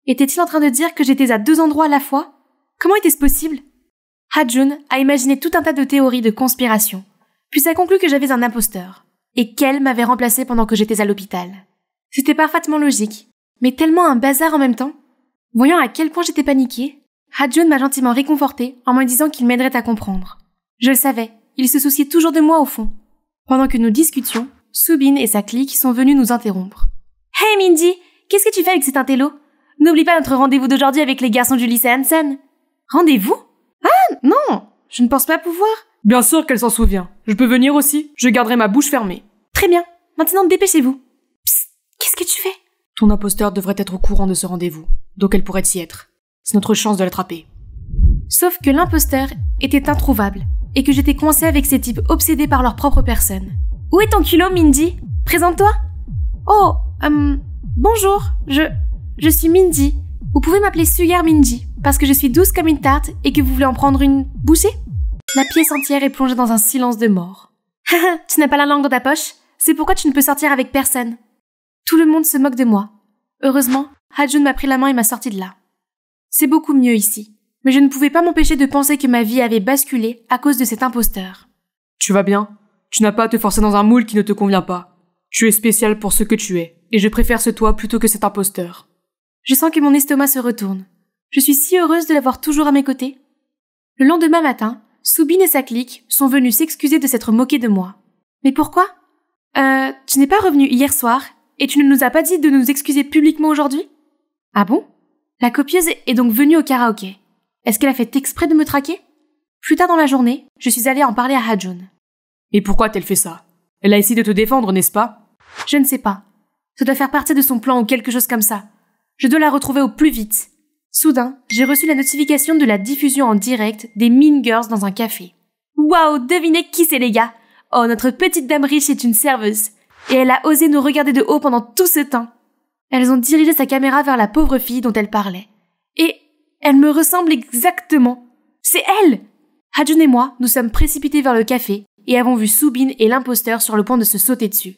Était-il en train de dire que j'étais à 2 endroits à la fois? Comment était-ce possible? Ha-jun a imaginé tout un tas de théories de conspiration, puis a conclu que j'avais un imposteur, et qu'elle m'avait remplacé pendant que j'étais à l'hôpital. C'était parfaitement logique, mais tellement un bazar en même temps. Voyant à quel point j'étais paniquée, Ha-jun m'a gentiment réconfortée en me disant qu'il m'aiderait à comprendre. Je le savais, il se souciait toujours de moi au fond. Pendant que nous discutions, Soobin et sa clique sont venus nous interrompre. « Hey Mindy, qu'est-ce que tu fais avec cet intello? N'oublie pas notre rendez-vous d'aujourd'hui avec les garçons du lycée Hansen. »« Rendez-vous? Ah, non, je ne pense pas pouvoir. » Bien sûr qu'elle s'en souvient. Je peux venir aussi? Je garderai ma bouche fermée. Très bien, maintenant dépêchez-vous. Psst, qu'est-ce que tu fais? Ton imposteur devrait être au courant de ce rendez-vous, donc elle pourrait y être. C'est notre chance de l'attraper. Sauf que l'imposteur était introuvable, et que j'étais coincée avec ces types obsédés par leur propre personne. Où est ton culot, Mindy? Présente-toi. Oh, bonjour, je suis Mindy. Vous pouvez m'appeler Sugar Mindy, parce que je suis douce comme une tarte et que vous voulez en prendre une bouchée? La pièce entière est plongée dans un silence de mort. Haha, tu n'as pas la langue dans ta poche? C'est pourquoi tu ne peux sortir avec personne. Tout le monde se moque de moi. Heureusement, Ha-jun m'a pris la main et m'a sorti de là. C'est beaucoup mieux ici, mais je ne pouvais pas m'empêcher de penser que ma vie avait basculé à cause de cet imposteur. Tu vas bien? Tu n'as pas à te forcer dans un moule qui ne te convient pas. Tu es spécial pour ce que tu es, et je préfère ce toi plutôt que cet imposteur. Je sens que mon estomac se retourne. Je suis si heureuse de l'avoir toujours à mes côtés. Le lendemain matin, Soobin et sa clique sont venus s'excuser de s'être moqués de moi. Mais pourquoi? Tu n'es pas revenu hier soir, et tu ne nous as pas dit de nous excuser publiquement aujourd'hui? Ah bon? La copieuse est donc venue au karaoké. Est-ce qu'elle a fait exprès de me traquer? Plus tard dans la journée, je suis allée en parler à Ha-jun. Et pourquoi a-t-elle fait ça? Elle a essayé de te défendre, n'est-ce pas? Je ne sais pas. Ça doit faire partie de son plan ou quelque chose comme ça. Je dois la retrouver au plus vite. Soudain, j'ai reçu la notification de la diffusion en direct des Mean Girls dans un café. Waouh, devinez qui c'est les gars? Oh, notre petite dame riche est une serveuse. Et elle a osé nous regarder de haut pendant tout ce temps. Elles ont dirigé sa caméra vers la pauvre fille dont elle parlait. Et elle me ressemble exactement. C'est elle! Ha-jun et moi, nous sommes précipités vers le café et avons vu Soobin et l'imposteur sur le point de se sauter dessus.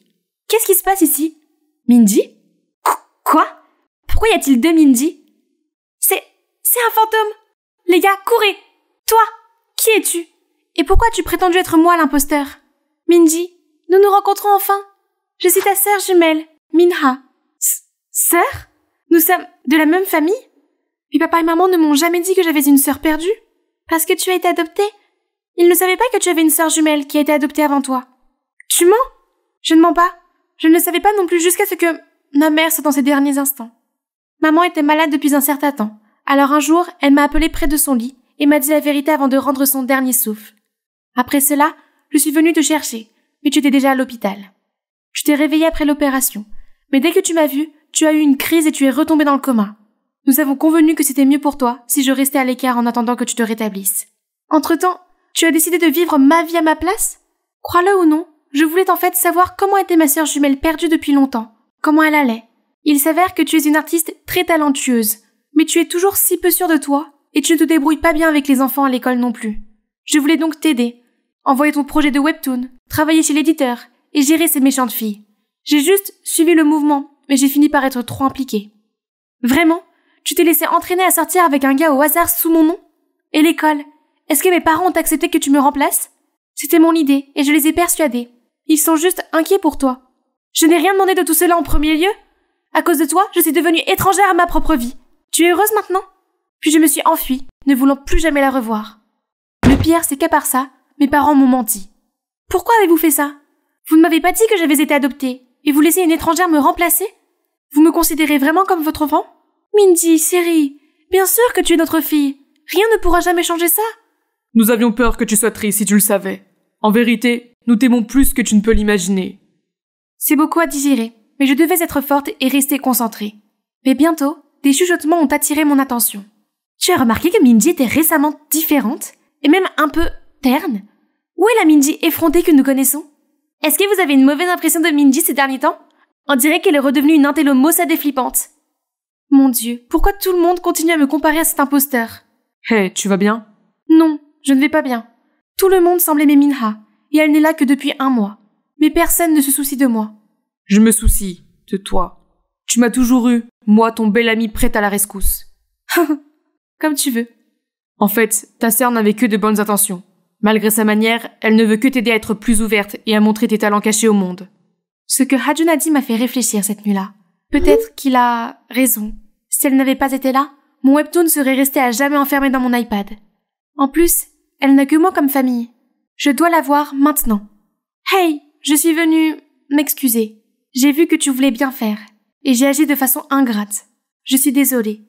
Qu'est-ce qui se passe ici? Mindy? Quoi? Pourquoi y a-t-il 2 Mindy? C'est un fantôme! Les gars, courez! Toi, qui es-tu? Et pourquoi as-tu prétendu être moi l'imposteur? Mindy, nous nous rencontrons enfin! Je suis ta sœur jumelle, Minha. Sœur? Nous sommes de la même famille? Mais papa et maman ne m'ont jamais dit que j'avais une sœur perdue? Parce que tu as été adoptée? Ils ne savaient pas que tu avais une sœur jumelle qui a été adoptée avant toi. Tu mens? Je ne mens pas. Je ne le savais pas non plus jusqu'à ce que ma mère soit dans ses derniers instants. Maman était malade depuis un certain temps. Alors un jour, elle m'a appelée près de son lit et m'a dit la vérité avant de rendre son dernier souffle. Après cela, je suis venue te chercher, mais tu étais déjà à l'hôpital. Je t'ai réveillée après l'opération, mais dès que tu m'as vue, tu as eu une crise et tu es retombée dans le coma. Nous avons convenu que c'était mieux pour toi si je restais à l'écart en attendant que tu te rétablisses. Entre-temps, tu as décidé de vivre ma vie à ma place? Crois-le ou non, je voulais en fait savoir comment était ma sœur jumelle perdue depuis longtemps, comment elle allait. Il s'avère que tu es une artiste très talentueuse, mais tu es toujours si peu sûre de toi, et tu ne te débrouilles pas bien avec les enfants à l'école non plus. Je voulais donc t'aider, envoyer ton projet de webtoon, travailler chez l'éditeur, et gérer ces méchantes filles. J'ai juste suivi le mouvement, mais j'ai fini par être trop impliquée. Vraiment? Tu t'es laissé entraîner à sortir avec un gars au hasard sous mon nom? Et l'école? Est-ce que mes parents ont accepté que tu me remplaces? C'était mon idée, et je les ai persuadés. Ils sont juste inquiets pour toi. Je n'ai rien demandé de tout cela en premier lieu. À cause de toi, je suis devenue étrangère à ma propre vie. Tu es heureuse maintenant? Puis je me suis enfuie, ne voulant plus jamais la revoir. Le pire, c'est qu'à part ça, mes parents m'ont menti. Pourquoi avez-vous fait ça? Vous ne m'avez pas dit que j'avais été adoptée, et vous laissez une étrangère me remplacer? Vous me considérez vraiment comme votre enfant? Mindy, chérie, bien sûr que tu es notre fille. Rien ne pourra jamais changer ça. Nous avions peur que tu sois triste si tu le savais. En vérité, nous t'aimons plus que tu ne peux l'imaginer. C'est beaucoup à digérer, mais je devais être forte et rester concentrée. Mais bientôt, des chuchotements ont attiré mon attention. Tu as remarqué que Mindy était récemment différente, et même un peu terne? Où est la Mindy effrontée que nous connaissons? Est-ce que vous avez une mauvaise impression de Mindy ces derniers temps? On dirait qu'elle est redevenue une intello maussade et flippante. Mon Dieu, pourquoi tout le monde continue à me comparer à cet imposteur? Hé, tu vas bien? Non, je ne vais pas bien. Tout le monde semble aimer Minha, et elle n'est là que depuis 1 mois. Mais personne ne se soucie de moi. Je me soucie de toi. Tu m'as toujours eu, moi ton bel ami prête à la rescousse. Comme tu veux. En fait, ta sœur n'avait que de bonnes intentions. Malgré sa manière, elle ne veut que t'aider à être plus ouverte et à montrer tes talents cachés au monde. Ce que Hajun a dit m'a fait réfléchir cette nuit-là. Peut-être qu'il a raison. Si elle n'avait pas été là, mon webtoon serait resté à jamais enfermé dans mon iPad. En plus, elle n'a que moi comme famille. Je dois la voir maintenant. Hey, je suis venue m'excuser. J'ai vu que tu voulais bien faire, et j'ai agi de façon ingrate. Je suis désolée.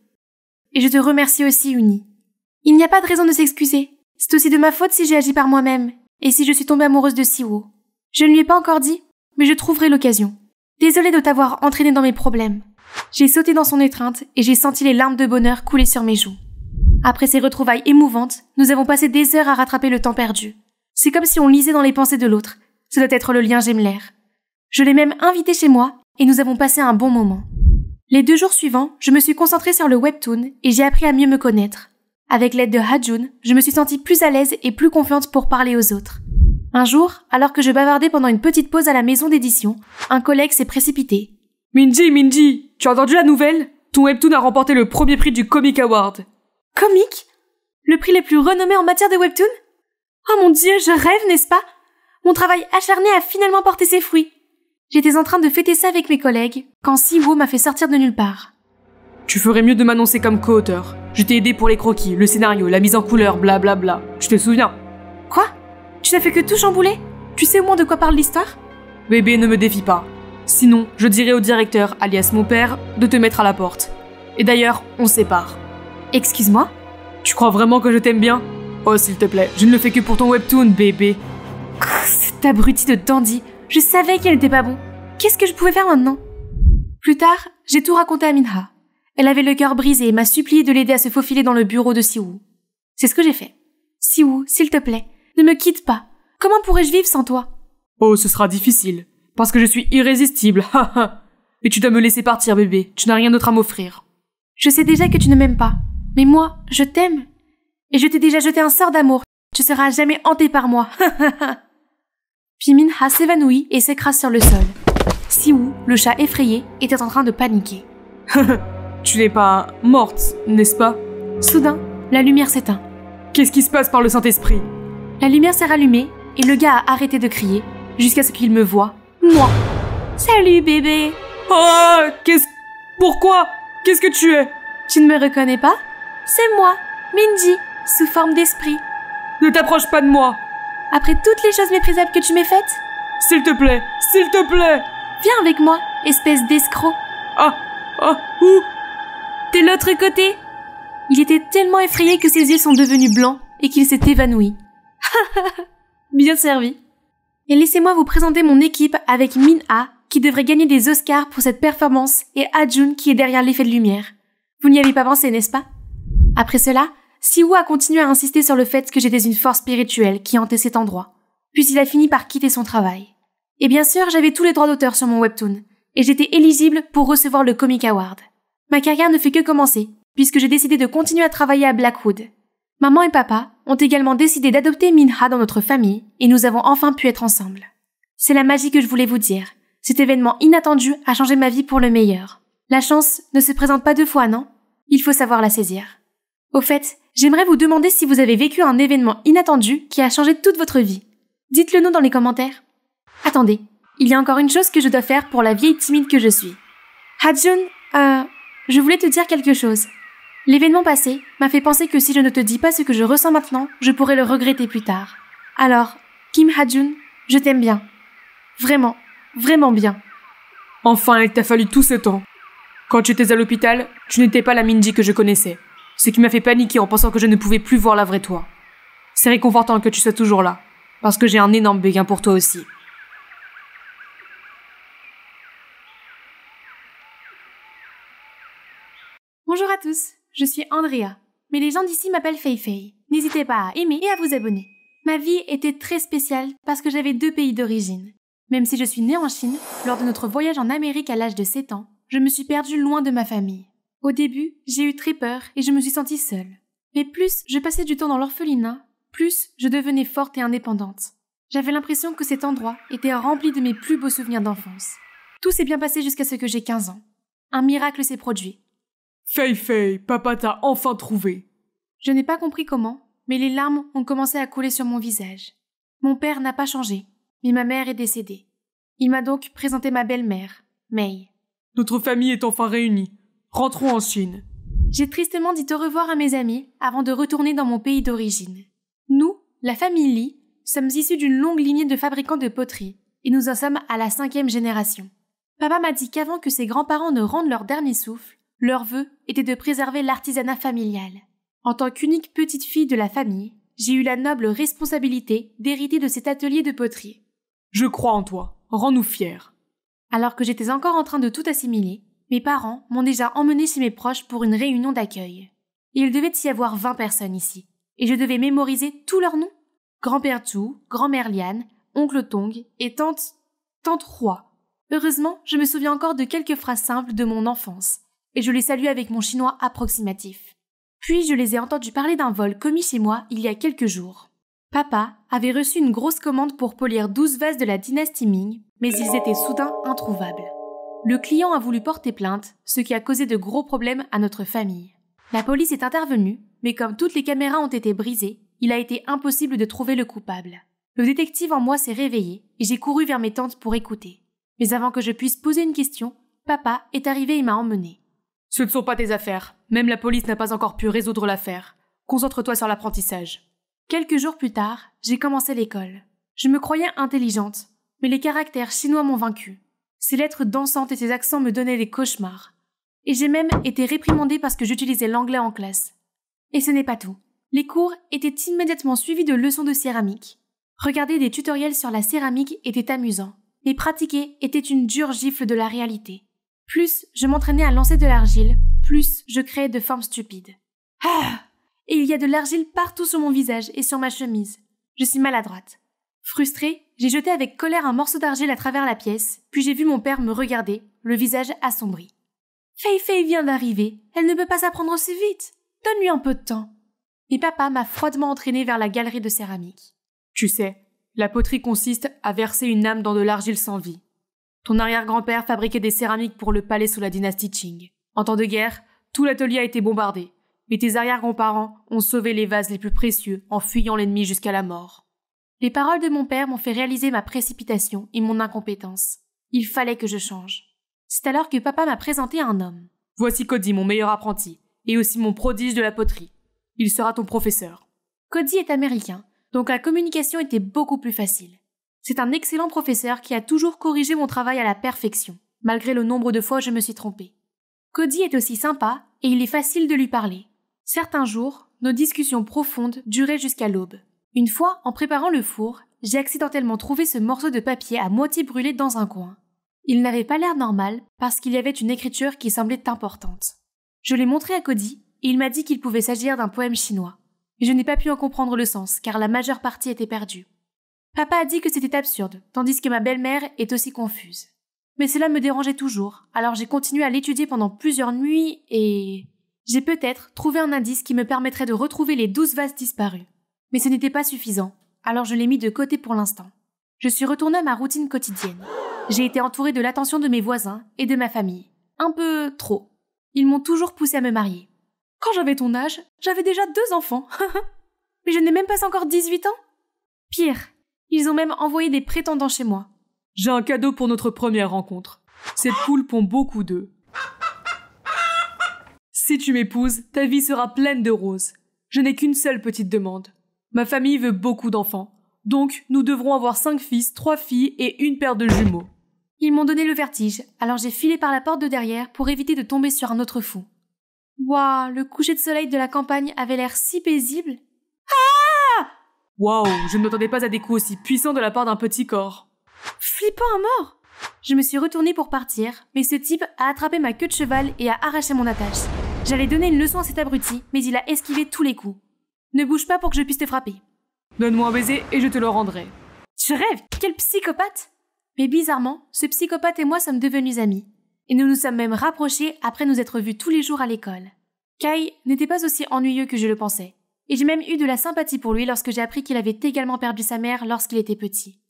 Et je te remercie aussi, Uni. Il n'y a pas de raison de s'excuser. C'est aussi de ma faute si j'ai agi par moi-même, et si je suis tombée amoureuse de Siwo. Je ne lui ai pas encore dit, mais je trouverai l'occasion. Désolée de t'avoir entraînée dans mes problèmes. J'ai sauté dans son étreinte et j'ai senti les larmes de bonheur couler sur mes joues. Après ces retrouvailles émouvantes, nous avons passé des heures à rattraper le temps perdu. C'est comme si on lisait dans les pensées de l'autre. Ce doit être le lien Gemler. Je l'ai même invité chez moi et nous avons passé un bon moment. Les 2 jours suivants, je me suis concentrée sur le webtoon et j'ai appris à mieux me connaître. Avec l'aide de Hajun, je me suis sentie plus à l'aise et plus confiante pour parler aux autres. Un jour, alors que je bavardais pendant une petite pause à la maison d'édition, un collègue s'est précipité. Minji, tu as entendu la nouvelle? Ton webtoon a remporté le premier prix du Comic Award. Comic? Le prix le plus renommé en matière de webtoon? Oh mon Dieu, je rêve, n'est-ce pas? Mon travail acharné a finalement porté ses fruits. J'étais en train de fêter ça avec mes collègues, quand Siwo m'a fait sortir de nulle part. Tu ferais mieux de m'annoncer comme co-auteur. Je t'ai aidé pour les croquis, le scénario, la mise en couleur, blablabla. Tu te souviens? Quoi? Tu n'as fait que tout chambouler? Tu sais au moins de quoi parle l'histoire? Bébé, ne me défie pas. Sinon, je dirai au directeur, alias mon père, de te mettre à la porte. Et d'ailleurs, on se sépare. Excuse-moi? Tu crois vraiment que je t'aime bien? Oh, s'il te plaît, je ne le fais que pour ton webtoon, bébé. Cet abruti de dandy, je savais qu'il n'était pas bon. Qu'est-ce que je pouvais faire maintenant? Plus tard, j'ai tout raconté à Minha. Elle avait le cœur brisé et m'a supplié de l'aider à se faufiler dans le bureau de Siwo. C'est ce que j'ai fait. Siwo, s'il te plaît, ne me quitte pas. Comment pourrais-je vivre sans toi? Oh, ce sera difficile. Parce que je suis irrésistible, haha. Et tu dois me laisser partir, bébé. Tu n'as rien d'autre à m'offrir. Je sais déjà que tu ne m'aimes pas. Mais moi, je t'aime. Et je t'ai déjà jeté un sort d'amour. Tu seras jamais hanté par moi. Puis Minha s'évanouit et s'écrase sur le sol. Siwo, le chat effrayé, était en train de paniquer. Tu n'es pas morte, n'est-ce pas? Soudain, la lumière s'éteint. Qu'est-ce qui se passe par le Saint-Esprit? La lumière s'est rallumée et le gars a arrêté de crier jusqu'à ce qu'il me voie, moi. Salut bébé. Oh, Pourquoi? Qu'est-ce que tu es? Tu ne me reconnais pas? C'est moi, Minji, sous forme d'esprit. Ne t'approche pas de moi. Après toutes les choses méprisables que tu m'as faites? S'il te plaît, s'il te plaît. Viens avec moi, espèce d'escroc. Où? De l'autre côté. Il était tellement effrayé que ses yeux sont devenus blancs et qu'il s'est évanoui. Bien servi. Et laissez-moi vous présenter mon équipe avec Minha, qui devrait gagner des Oscars pour cette performance, et Hajun qui est derrière l'effet de lumière. Vous n'y avez pas pensé, n'est-ce pas? Après cela, Siwo a continué à insister sur le fait que j'étais une force spirituelle qui hantait cet endroit. Puis il a fini par quitter son travail. Et bien sûr, j'avais tous les droits d'auteur sur mon webtoon, et j'étais éligible pour recevoir le Comic Award. Ma carrière ne fait que commencer, puisque j'ai décidé de continuer à travailler à Blackwood. Maman et papa ont également décidé d'adopter Minha dans notre famille, et nous avons enfin pu être ensemble. C'est la magie que je voulais vous dire. Cet événement inattendu a changé ma vie pour le meilleur. La chance ne se présente pas 2 fois, non? Il faut savoir la saisir. Au fait, j'aimerais vous demander si vous avez vécu un événement inattendu qui a changé toute votre vie. Dites-le nous dans les commentaires. Attendez, il y a encore une chose que je dois faire pour la vieille timide que je suis. Hajun, je voulais te dire quelque chose. L'événement passé m'a fait penser que si je ne te dis pas ce que je ressens maintenant, je pourrais le regretter plus tard. Alors, Kim Hajun, je t'aime bien. Vraiment, vraiment bien. Enfin, il t'a fallu tout ce temps. Quand tu étais à l'hôpital, tu n'étais pas la Minji que je connaissais. Ce qui m'a fait paniquer en pensant que je ne pouvais plus voir la vraie toi. C'est réconfortant que tu sois toujours là, parce que j'ai un énorme béguin pour toi aussi. Bonjour à tous, je suis Andrea, mais les gens d'ici m'appellent Fei. N'hésitez pas à aimer et à vous abonner. Ma vie était très spéciale parce que j'avais 2 pays d'origine. Même si je suis née en Chine, lors de notre voyage en Amérique à l'âge de 7 ans, je me suis perdue loin de ma famille. Au début, j'ai eu très peur et je me suis sentie seule. Mais plus je passais du temps dans l'orphelinat, plus je devenais forte et indépendante. J'avais l'impression que cet endroit était rempli de mes plus beaux souvenirs d'enfance. Tout s'est bien passé jusqu'à ce que j'ai 15 ans. Un miracle s'est produit. Fei Fei, papa t'a enfin trouvé. Je n'ai pas compris comment, mais les larmes ont commencé à couler sur mon visage. Mon père n'a pas changé, mais ma mère est décédée. Il m'a donc présenté ma belle-mère, Mei. Notre famille est enfin réunie. Rentrons en Chine. J'ai tristement dit au revoir à mes amis avant de retourner dans mon pays d'origine. Nous, la famille Li, sommes issus d'une longue lignée de fabricants de poterie, et nous en sommes à la 5e génération. Papa m'a dit qu'avant que ses grands-parents ne rendent leur dernier souffle, leur vœu était de préserver l'artisanat familial. En tant qu'unique petite fille de la famille, j'ai eu la noble responsabilité d'hériter de cet atelier de poterie. Je crois en toi. Rends-nous fiers. Alors que j'étais encore en train de tout assimiler, mes parents m'ont déjà emmenée chez mes proches pour une réunion d'accueil. Il devait y avoir 20 personnes ici, et je devais mémoriser tous leurs noms. Grand-père Zhu, grand-mère Liane, oncle Tong et tante Roi. Heureusement, je me souviens encore de quelques phrases simples de mon enfance, et je les salue avec mon chinois approximatif. Puis je les ai entendus parler d'un vol commis chez moi il y a quelques jours. Papa avait reçu une grosse commande pour polir 12 vases de la dynastie Ming, mais ils étaient soudain introuvables. Le client a voulu porter plainte, ce qui a causé de gros problèmes à notre famille. La police est intervenue, mais comme toutes les caméras ont été brisées, il a été impossible de trouver le coupable. Le détective en moi s'est réveillé et j'ai couru vers mes tantes pour écouter. Mais avant que je puisse poser une question, papa est arrivé et m'a emmené. Ce ne sont pas tes affaires. Même la police n'a pas encore pu résoudre l'affaire. Concentre-toi sur l'apprentissage. Quelques jours plus tard, j'ai commencé l'école. Je me croyais intelligente, mais les caractères chinois m'ont vaincue. Ces lettres dansantes et ces accents me donnaient des cauchemars. Et j'ai même été réprimandée parce que j'utilisais l'anglais en classe. Et ce n'est pas tout. Les cours étaient immédiatement suivis de leçons de céramique. Regarder des tutoriels sur la céramique était amusant, mais pratiquer était une dure gifle de la réalité. Plus je m'entraînais à lancer de l'argile, plus je créais de formes stupides. Ah! Et il y a de l'argile partout sur mon visage et sur ma chemise. Je suis maladroite. Frustrée, j'ai jeté avec colère un morceau d'argile à travers la pièce, puis j'ai vu mon père me regarder, le visage assombri. Fei Fei vient d'arriver, elle ne peut pas s'apprendre aussi vite. Donne-lui un peu de temps. Et papa m'a froidement entraînée vers la galerie de céramique. Tu sais, la poterie consiste à verser une âme dans de l'argile sans vie. Ton arrière-grand-père fabriquait des céramiques pour le palais sous la dynastie Qing. En temps de guerre, tout l'atelier a été bombardé, mais tes arrière-grands-parents ont sauvé les vases les plus précieux en fuyant l'ennemi jusqu'à la mort. Les paroles de mon père m'ont fait réaliser ma précipitation et mon incompétence. Il fallait que je change. C'est alors que papa m'a présenté un homme. Voici Cody, mon meilleur apprenti, et aussi mon prodige de la poterie. Il sera ton professeur. Cody est américain, donc la communication était beaucoup plus facile. C'est un excellent professeur qui a toujours corrigé mon travail à la perfection, malgré le nombre de fois où je me suis trompée. Cody est aussi sympa et il est facile de lui parler. Certains jours, nos discussions profondes duraient jusqu'à l'aube. Une fois, en préparant le four, j'ai accidentellement trouvé ce morceau de papier à moitié brûlé dans un coin. Il n'avait pas l'air normal parce qu'il y avait une écriture qui semblait importante. Je l'ai montré à Cody et il m'a dit qu'il pouvait s'agir d'un poème chinois. Mais je n'ai pas pu en comprendre le sens car la majeure partie était perdue. Papa a dit que c'était absurde, tandis que ma belle-mère est aussi confuse. Mais cela me dérangeait toujours, alors j'ai continué à l'étudier pendant plusieurs nuits et... j'ai peut-être trouvé un indice qui me permettrait de retrouver les 12 vases disparus. Mais ce n'était pas suffisant, alors je l'ai mis de côté pour l'instant. Je suis retournée à ma routine quotidienne. J'ai été entourée de l'attention de mes voisins et de ma famille. Un peu trop. Ils m'ont toujours poussée à me marier. Quand j'avais ton âge, j'avais déjà 2 enfants. Mais je n'ai même pas encore 18 ans. Pire, ils ont même envoyé des prétendants chez moi. J'ai un cadeau pour notre première rencontre. Cette poule pond beaucoup d'œufs. Si tu m'épouses, ta vie sera pleine de roses. Je n'ai qu'une seule petite demande. Ma famille veut beaucoup d'enfants. Donc, nous devrons avoir 5 fils, 3 filles et une paire de jumeaux. Ils m'ont donné le vertige, alors j'ai filé par la porte de derrière pour éviter de tomber sur un autre fou. Waouh, le coucher de soleil de la campagne avait l'air si paisible. Ah! Waouh, je ne m'attendais pas à des coups aussi puissants de la part d'un petit corps. Flippant à mort! Je me suis retournée pour partir, mais ce type a attrapé ma queue de cheval et a arraché mon attache. J'allais donner une leçon à cet abruti, mais il a esquivé tous les coups. Ne bouge pas pour que je puisse te frapper. Donne-moi un baiser et je te le rendrai. Tu rêves? Quel psychopathe! Mais bizarrement, ce psychopathe et moi sommes devenus amis. Et nous nous sommes même rapprochés après nous être vus tous les jours à l'école. Kai n'était pas aussi ennuyeux que je le pensais. Et j'ai même eu de la sympathie pour lui lorsque j'ai appris qu'il avait également perdu sa mère lorsqu'il était petit.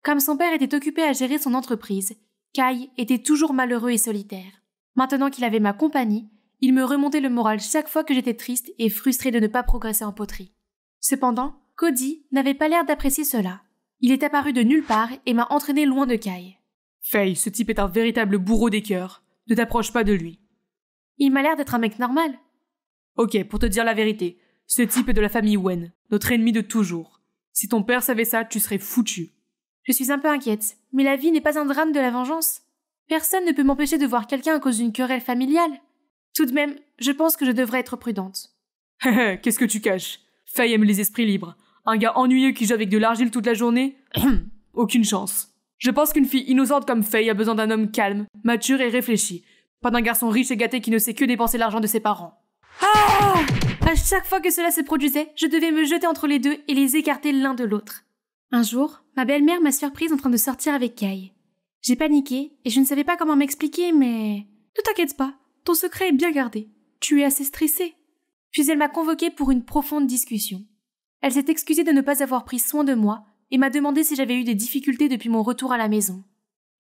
Comme son père était occupé à gérer son entreprise, Kai était toujours malheureux et solitaire. Maintenant qu'il avait ma compagnie, il me remontait le moral chaque fois que j'étais triste et frustrée de ne pas progresser en poterie. Cependant, Cody n'avait pas l'air d'apprécier cela. Il est apparu de nulle part et m'a entraîné loin de Kai. Faye, ce type est un véritable bourreau des cœurs. Ne t'approche pas de lui. Il m'a l'air d'être un mec normal. Ok, pour te dire la vérité, ce type est de la famille Wen, notre ennemi de toujours. Si ton père savait ça, tu serais foutu. Je suis un peu inquiète, mais la vie n'est pas un drame de la vengeance. Personne ne peut m'empêcher de voir quelqu'un à cause d'une querelle familiale. Tout de même, je pense que je devrais être prudente. Qu'est-ce que tu caches? Faye aime les esprits libres. Un gars ennuyeux qui joue avec de l'argile toute la journée? Aucune chance. Je pense qu'une fille innocente comme Faye a besoin d'un homme calme, mature et réfléchi. Pas d'un garçon riche et gâté qui ne sait que dépenser l'argent de ses parents. Ah! À chaque fois que cela se produisait, je devais me jeter entre les deux et les écarter l'un de l'autre. Un jour, ma belle-mère m'a surprise en train de sortir avec Kai. J'ai paniqué et je ne savais pas comment m'expliquer, mais... Ne t'inquiète pas, ton secret est bien gardé. Tu es assez stressée. Puis elle m'a convoquée pour une profonde discussion. Elle s'est excusée de ne pas avoir pris soin de moi et m'a demandé si j'avais eu des difficultés depuis mon retour à la maison.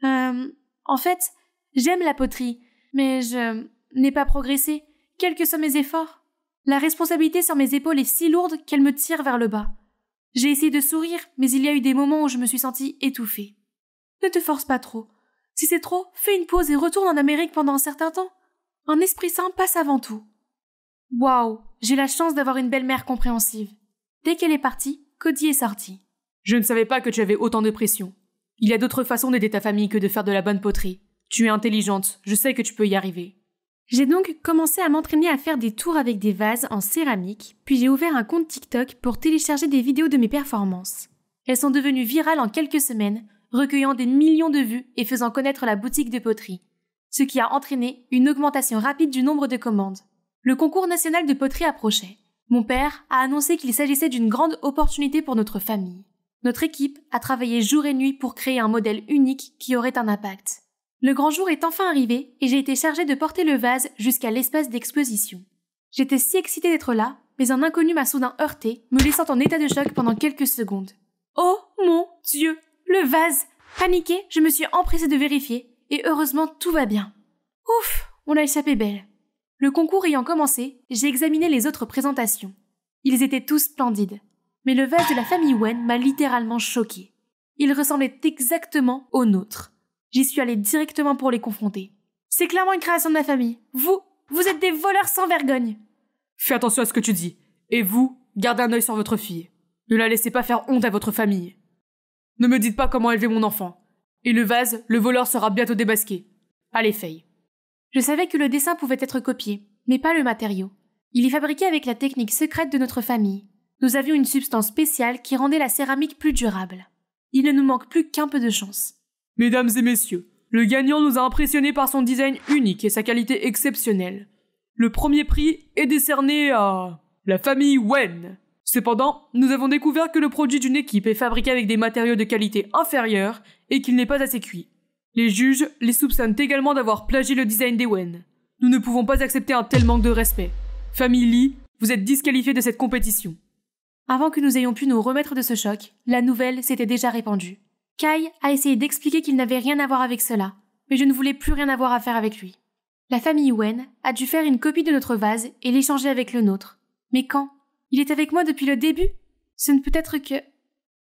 En fait, j'aime la poterie, mais je n'ai pas progressé, quels que soient mes efforts. La responsabilité sur mes épaules est si lourde qu'elle me tire vers le bas. J'ai essayé de sourire, mais il y a eu des moments où je me suis sentie étouffée. Ne te force pas trop. Si c'est trop, fais une pause et retourne en Amérique pendant un certain temps. Un esprit sain passe avant tout. Waouh, j'ai la chance d'avoir une belle-mère compréhensive. Dès qu'elle est partie, Cody est sorti. Je ne savais pas que tu avais autant de pression. Il y a d'autres façons d'aider ta famille que de faire de la bonne poterie. Tu es intelligente, je sais que tu peux y arriver. J'ai donc commencé à m'entraîner à faire des tours avec des vases en céramique, puis j'ai ouvert un compte TikTok pour télécharger des vidéos de mes performances. Elles sont devenues virales en quelques semaines, recueillant des millions de vues et faisant connaître la boutique de poterie, ce qui a entraîné une augmentation rapide du nombre de commandes. Le concours national de poterie approchait. Mon père a annoncé qu'il s'agissait d'une grande opportunité pour notre famille. Notre équipe a travaillé jour et nuit pour créer un modèle unique qui aurait un impact. Le grand jour est enfin arrivé et j'ai été chargée de porter le vase jusqu'à l'espace d'exposition. J'étais si excitée d'être là, mais un inconnu m'a soudain heurtée, me laissant en état de choc pendant quelques secondes. Oh mon Dieu! Le vase! Paniquée, je me suis empressée de vérifier, et heureusement tout va bien. Ouf! On a échappé belle. Le concours ayant commencé, j'ai examiné les autres présentations. Ils étaient tous splendides. Mais le vase de la famille Wen m'a littéralement choquée. Il ressemblait exactement au nôtre. J'y suis allée directement pour les confronter. C'est clairement une création de ma famille. Vous êtes des voleurs sans vergogne. Fais attention à ce que tu dis. Et vous, gardez un œil sur votre fille. Ne la laissez pas faire honte à votre famille. Ne me dites pas comment élever mon enfant. Et le vase, le voleur sera bientôt débasqué. Allez, Faye. Je savais que le dessin pouvait être copié, mais pas le matériau. Il est fabriqué avec la technique secrète de notre famille. Nous avions une substance spéciale qui rendait la céramique plus durable. Il ne nous manque plus qu'un peu de chance. Mesdames et messieurs, le gagnant nous a impressionnés par son design unique et sa qualité exceptionnelle. Le premier prix est décerné à la famille Wen. Cependant, nous avons découvert que le produit d'une équipe est fabriqué avec des matériaux de qualité inférieure et qu'il n'est pas assez cuit. Les juges les soupçonnent également d'avoir plagié le design des Wen. Nous ne pouvons pas accepter un tel manque de respect. Famille Lee, vous êtes disqualifiés de cette compétition. Avant que nous ayons pu nous remettre de ce choc, la nouvelle s'était déjà répandue. Kai a essayé d'expliquer qu'il n'avait rien à voir avec cela, mais je ne voulais plus rien avoir à faire avec lui. La famille Wen a dû faire une copie de notre vase et l'échanger avec le nôtre. Mais quand? Il est avec moi depuis le début? Ce ne peut être que...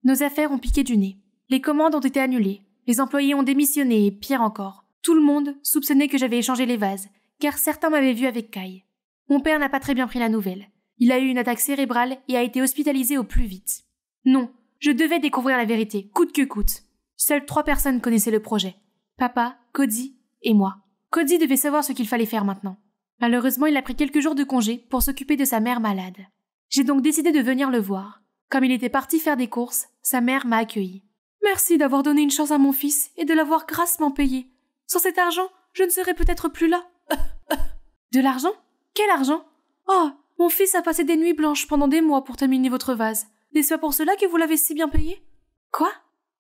Nos affaires ont piqué du nez. Les commandes ont été annulées. Les employés ont démissionné et pire encore. Tout le monde soupçonnait que j'avais échangé les vases, car certains m'avaient vu avec Kai. Mon père n'a pas très bien pris la nouvelle. Il a eu une attaque cérébrale et a été hospitalisé au plus vite. Non, je devais découvrir la vérité, coûte que coûte. Seules 3 personnes connaissaient le projet. Papa, Cody et moi. Cody devait savoir ce qu'il fallait faire maintenant. Malheureusement, il a pris quelques jours de congé pour s'occuper de sa mère malade. J'ai donc décidé de venir le voir. Comme il était parti faire des courses, sa mère m'a accueilli. Merci d'avoir donné une chance à mon fils et de l'avoir grassement payé. Sans cet argent, je ne serais peut-être plus là. De l'argent? Quel argent? Oh, mon fils a passé des nuits blanches pendant des mois pour terminer votre vase. N'est-ce pas pour cela que vous l'avez si bien payé? Quoi?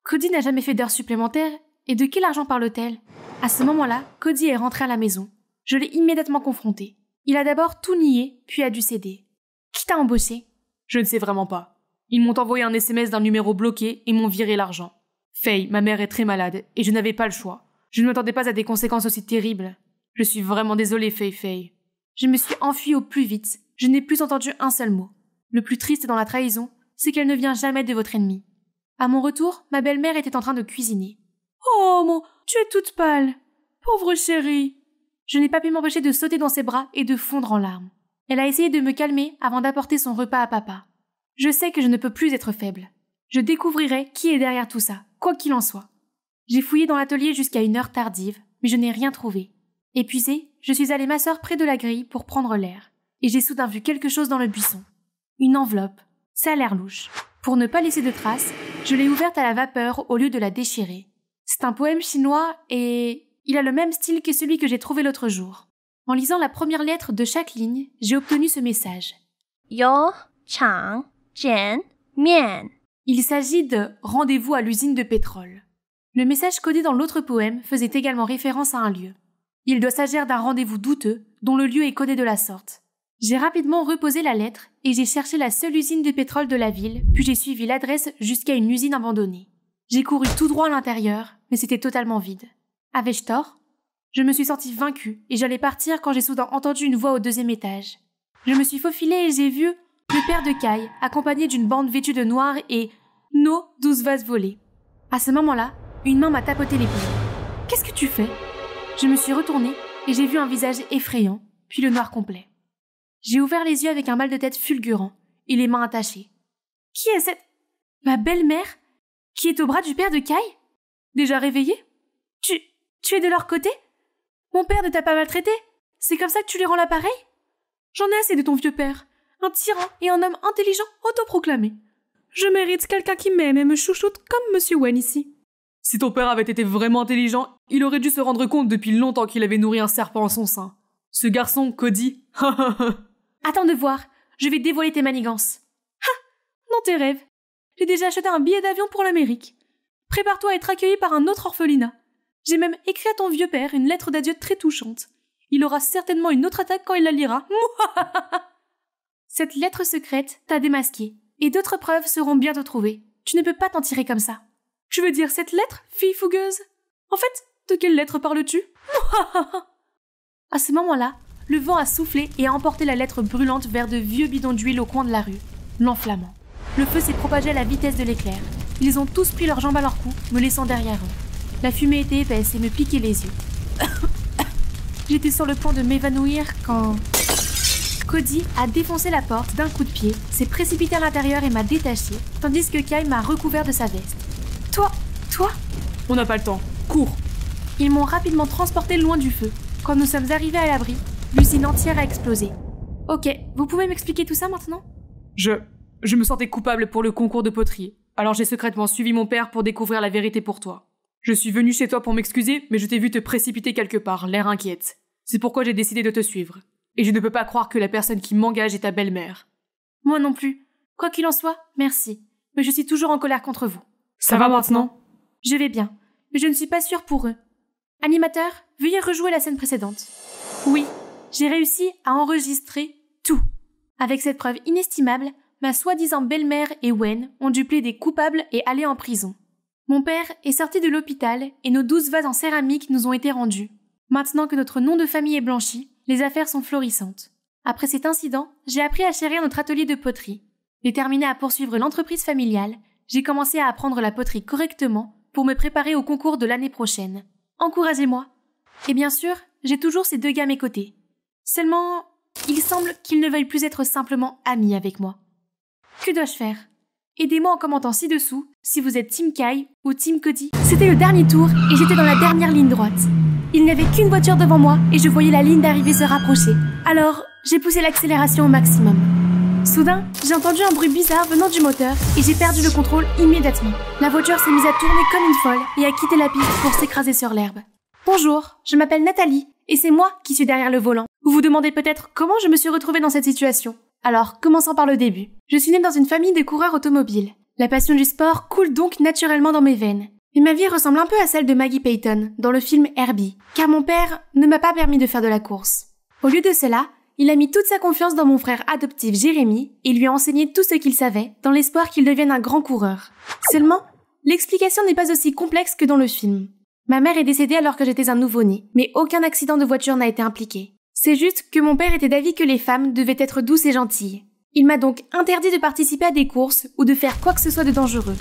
Cody n'a jamais fait d'heures supplémentaires Et de quel argent parle-t-elle? À ce moment-là, Cody est rentré à la maison. Je l'ai immédiatement confronté. Il a d'abord tout nié, puis a dû céder. Qui t'a embauché? Je ne sais vraiment pas. Ils m'ont envoyé un SMS d'un numéro bloqué et m'ont viré l'argent. Faye, ma mère est très malade et je n'avais pas le choix. Je ne m'attendais pas à des conséquences aussi terribles. Je suis vraiment désolée, Faye. Je me suis enfuie au plus vite. Je n'ai plus entendu un seul mot. Le plus triste dans la trahison, c'est qu'elle ne vient jamais de votre ennemi. À mon retour, ma belle-mère était en train de cuisiner. Oh, tu es toute pâle. Pauvre chérie. Je n'ai pas pu m'empêcher de sauter dans ses bras et de fondre en larmes. Elle a essayé de me calmer avant d'apporter son repas à papa. Je sais que je ne peux plus être faible. Je découvrirai qui est derrière tout ça, quoi qu'il en soit. J'ai fouillé dans l'atelier jusqu'à une heure tardive, mais je n'ai rien trouvé. Épuisée, je suis allée m'asseoir près de la grille pour prendre l'air, et j'ai soudain vu quelque chose dans le buisson. Une enveloppe. Ça a l'air louche. Pour ne pas laisser de traces, je l'ai ouverte à la vapeur au lieu de la déchirer. C'est un poème chinois et il a le même style que celui que j'ai trouvé l'autre jour. En lisant la première lettre de chaque ligne, j'ai obtenu ce message. Yo Chang Jian Mian. Il s'agit de « Rendez-vous à l'usine de pétrole ». Le message codé dans l'autre poème faisait également référence à un lieu. Il doit s'agir d'un rendez-vous douteux dont le lieu est codé de la sorte. J'ai rapidement reposé la lettre et j'ai cherché la seule usine de pétrole de la ville, puis j'ai suivi l'adresse jusqu'à une usine abandonnée. J'ai couru tout droit à l'intérieur, mais c'était totalement vide. Avais-je tort? Je me suis sentie vaincue et j'allais partir quand j'ai soudain entendu une voix au 2e étage. Je me suis faufilée et j'ai vu le père de Kai, accompagné d'une bande vêtue de noir et nos 12 vases volés. À ce moment-là, une main m'a tapoté l'épaule. « Qu'est-ce que tu fais ?» Je me suis retournée et j'ai vu un visage effrayant, puis le noir complet. J'ai ouvert les yeux avec un mal de tête fulgurant et les mains attachées. Qui est cette... Ma belle-mère? Qui est au bras du père de Kai? Déjà réveillée? Tu es de leur côté? Mon père ne t'a pas maltraité? C'est comme ça que tu lui rends l'appareil? J'en ai assez de ton vieux père. Un tyran et un homme intelligent autoproclamé. Je mérite quelqu'un qui m'aime et me chouchoute comme Monsieur Wen ici. Si ton père avait été vraiment intelligent, il aurait dû se rendre compte depuis longtemps qu'il avait nourri un serpent en son sein. Ce garçon, Cody... Attends de voir, je vais dévoiler tes manigances. Dans tes rêves. J'ai déjà acheté un billet d'avion pour l'Amérique. Prépare-toi à être accueilli par un autre orphelinat. J'ai même écrit à ton vieux père une lettre d'adieu très touchante. Il aura certainement une autre attaque quand il la lira. Cette lettre secrète t'a démasqué, et d'autres preuves seront bientôt trouvées. Tu ne peux pas t'en tirer comme ça. Tu veux dire cette lettre, fille fougueuse? En fait, de quelle lettre parles-tu? À ce moment-là, le vent a soufflé et a emporté la lettre brûlante vers de vieux bidons d'huile au coin de la rue, l'enflammant. Le feu s'est propagé à la vitesse de l'éclair. Ils ont tous pris leurs jambes à leur cou, me laissant derrière eux. La fumée était épaisse et me piquait les yeux. J'étais sur le point de m'évanouir quand... Cody a défoncé la porte d'un coup de pied, s'est précipité à l'intérieur et m'a détaché, tandis que Kai m'a recouvert de sa veste. Toi? On n'a pas le temps. Cours! Ils m'ont rapidement transporté loin du feu. Quand nous sommes arrivés à l'abri, l'usine entière a explosé. Ok, vous pouvez m'expliquer tout ça maintenant? Je me sentais coupable pour le concours de poterie. Alors j'ai secrètement suivi mon père pour découvrir la vérité pour toi. Je suis venu chez toi pour m'excuser, mais je t'ai vu te précipiter quelque part, l'air inquiète. C'est pourquoi j'ai décidé de te suivre. Et je ne peux pas croire que la personne qui m'engage est ta belle-mère. Moi non plus. Quoi qu'il en soit, merci. Mais je suis toujours en colère contre vous. Ça va maintenant? Je vais bien, mais je ne suis pas sûre pour eux. Animateur, veuillez rejouer la scène précédente. Oui, j'ai réussi à enregistrer tout. Avec cette preuve inestimable, ma soi-disant belle-mère et Wen ont dû plaider coupables et aller en prison. Mon père est sorti de l'hôpital et nos 12 vases en céramique nous ont été rendus. Maintenant que notre nom de famille est blanchi, les affaires sont florissantes. Après cet incident, j'ai appris à chérir notre atelier de poterie. Déterminée à poursuivre l'entreprise familiale, j'ai commencé à apprendre la poterie correctement pour me préparer au concours de l'année prochaine. Encouragez-moi. Et bien sûr, j'ai toujours ces 2 gars à mes côtés. Seulement, il semble qu'ils ne veuillent plus être simplement amis avec moi. Que dois-je faire? Aidez-moi en commentant ci-dessous si vous êtes Team Kai ou Team Cody. C'était le dernier tour et j'étais dans la dernière ligne droite. Il n'y avait qu'une voiture devant moi et je voyais la ligne d'arrivée se rapprocher. Alors, j'ai poussé l'accélération au maximum. Soudain, j'ai entendu un bruit bizarre venant du moteur et j'ai perdu le contrôle immédiatement. La voiture s'est mise à tourner comme une folle et a quitté la piste pour s'écraser sur l'herbe. Bonjour, je m'appelle Nathalie et c'est moi qui suis derrière le volant. Vous vous demandez peut-être comment je me suis retrouvée dans cette situation. Alors, commençons par le début. Je suis née dans une famille de coureurs automobiles. La passion du sport coule donc naturellement dans mes veines. Mais ma vie ressemble un peu à celle de Maggie Payton dans le film Herbie, car mon père ne m'a pas permis de faire de la course. Au lieu de cela, il a mis toute sa confiance dans mon frère adoptif Jérémy et lui a enseigné tout ce qu'il savait dans l'espoir qu'il devienne un grand coureur. Seulement, l'explication n'est pas aussi complexe que dans le film. Ma mère est décédée alors que j'étais un nouveau-né, mais aucun accident de voiture n'a été impliqué. C'est juste que mon père était d'avis que les femmes devaient être douces et gentilles. Il m'a donc interdit de participer à des courses ou de faire quoi que ce soit de dangereux.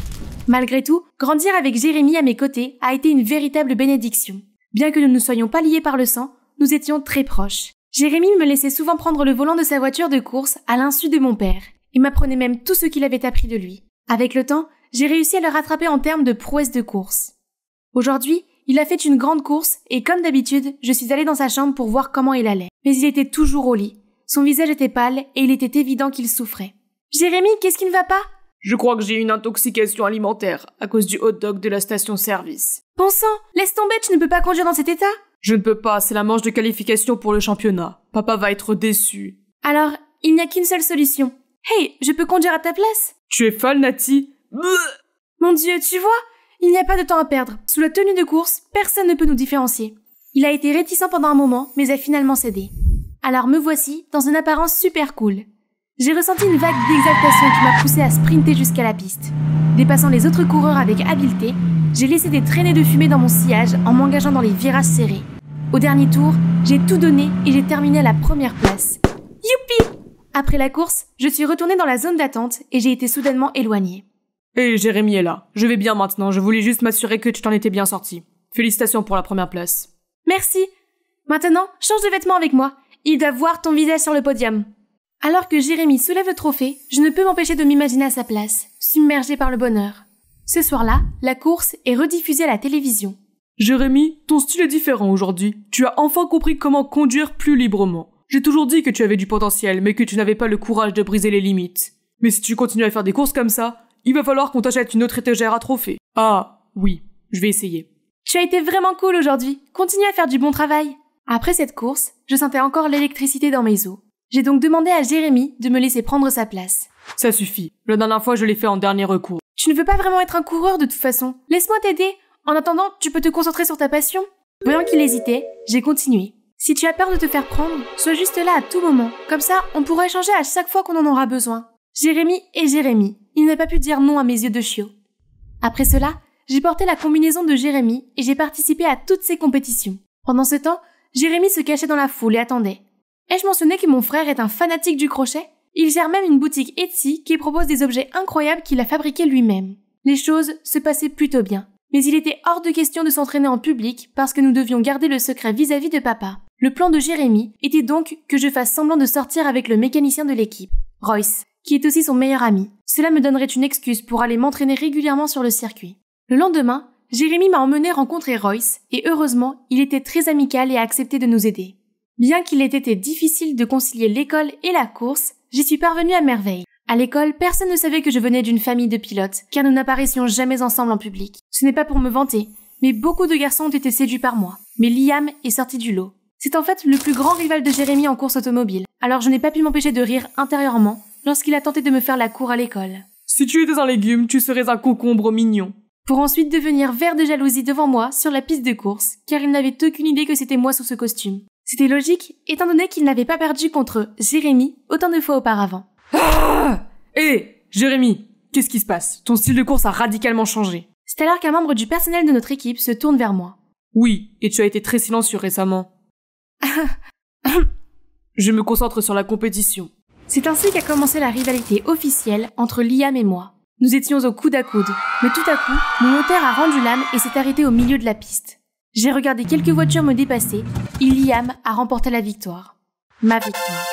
Malgré tout, grandir avec Jérémy à mes côtés a été une véritable bénédiction. Bien que nous ne soyons pas liés par le sang, nous étions très proches. Jérémy me laissait souvent prendre le volant de sa voiture de course à l'insu de mon père. Il m'apprenait même tout ce qu'il avait appris de lui. Avec le temps, j'ai réussi à le rattraper en termes de prouesse de course. Aujourd'hui, il a fait une grande course et comme d'habitude, je suis allée dans sa chambre pour voir comment il allait. Mais il était toujours au lit. Son visage était pâle et il était évident qu'il souffrait. « Jérémy, qu'est-ce qui ne va pas ?» Je crois que j'ai une intoxication alimentaire à cause du hot dog de la station-service. Bon sang, laisse tomber, tu ne peux pas conduire dans cet état. Je ne peux pas, c'est la manche de qualification pour le championnat. Papa va être déçu. Alors, il n'y a qu'une seule solution. Hey, je peux conduire à ta place? Tu es folle, Nati? Mon Dieu, tu vois? Il n'y a pas de temps à perdre. Sous la tenue de course, personne ne peut nous différencier. Il a été réticent pendant un moment, mais a finalement cédé. Alors me voici, dans une apparence super cool. J'ai ressenti une vague d'exaltation qui m'a poussé à sprinter jusqu'à la piste. Dépassant les autres coureurs avec habileté, j'ai laissé des traînées de fumée dans mon sillage en m'engageant dans les virages serrés. Au dernier tour, j'ai tout donné et j'ai terminé à la première place. Youpi! Après la course, je suis retournée dans la zone d'attente et j'ai été soudainement éloignée. Hé, Jérémy est là. Je vais bien maintenant, je voulais juste m'assurer que tu t'en étais bien sorti. Félicitations pour la première place. Merci. Maintenant, change de vêtements avec moi. Il doit voir ton visage sur le podium. Alors que Jérémy soulève le trophée, je ne peux m'empêcher de m'imaginer à sa place, submergée par le bonheur. Ce soir-là, la course est rediffusée à la télévision. Jérémy, ton style est différent aujourd'hui. Tu as enfin compris comment conduire plus librement. J'ai toujours dit que tu avais du potentiel, mais que tu n'avais pas le courage de briser les limites. Mais si tu continues à faire des courses comme ça, il va falloir qu'on t'achète une autre étagère à trophées. Ah, oui, je vais essayer. Tu as été vraiment cool aujourd'hui. Continue à faire du bon travail. Après cette course, je sentais encore l'électricité dans mes os. J'ai donc demandé à Jérémy de me laisser prendre sa place. Ça suffit. La dernière fois, je l'ai fait en dernier recours. Tu ne veux pas vraiment être un coureur de toute façon. Laisse-moi t'aider. En attendant, tu peux te concentrer sur ta passion. Voyant qu'il hésitait, j'ai continué. Si tu as peur de te faire prendre, sois juste là à tout moment. Comme ça, on pourra échanger à chaque fois qu'on en aura besoin. Jérémy est Jérémy. Il n'a pas pu dire non à mes yeux de chiot. Après cela, j'ai porté la combinaison de Jérémy et j'ai participé à toutes ses compétitions. Pendant ce temps, Jérémy se cachait dans la foule et attendait. Ai-je mentionné que mon frère est un fanatique du crochet? Il gère même une boutique Etsy qui propose des objets incroyables qu'il a fabriqués lui-même. Les choses se passaient plutôt bien. Mais il était hors de question de s'entraîner en public parce que nous devions garder le secret vis-à-vis de papa. Le plan de Jérémy était donc que je fasse semblant de sortir avec le mécanicien de l'équipe, Royce, qui est aussi son meilleur ami. Cela me donnerait une excuse pour aller m'entraîner régulièrement sur le circuit. Le lendemain, Jérémy m'a emmené rencontrer Royce et heureusement, il était très amical et a accepté de nous aider. Bien qu'il ait été difficile de concilier l'école et la course, j'y suis parvenue à merveille. À l'école, personne ne savait que je venais d'une famille de pilotes, car nous n'apparaissions jamais ensemble en public. Ce n'est pas pour me vanter, mais beaucoup de garçons ont été séduits par moi. Mais Liam est sorti du lot. C'est en fait le plus grand rival de Jérémy en course automobile, alors je n'ai pas pu m'empêcher de rire intérieurement lorsqu'il a tenté de me faire la cour à l'école. Si tu étais un légume, tu serais un concombre mignon. Pour ensuite devenir vert de jalousie devant moi sur la piste de course, car il n'avait aucune idée que c'était moi sous ce costume. C'était logique, étant donné qu'il n'avait pas perdu contre Jérémy autant de fois auparavant. Ah! Hé, Jérémy, qu'est-ce qui se passe? Ton style de course a radicalement changé. C'est alors qu'un membre du personnel de notre équipe se tourne vers moi. Oui, et tu as été très silencieux récemment. Je me concentre sur la compétition. C'est ainsi qu'a commencé la rivalité officielle entre Liam et moi. Nous étions au coude à coude, mais tout à coup, mon moteur a rendu l'âme et s'est arrêté au milieu de la piste. J'ai regardé quelques voitures me dépasser et Liam a remporté la victoire. Ma victoire.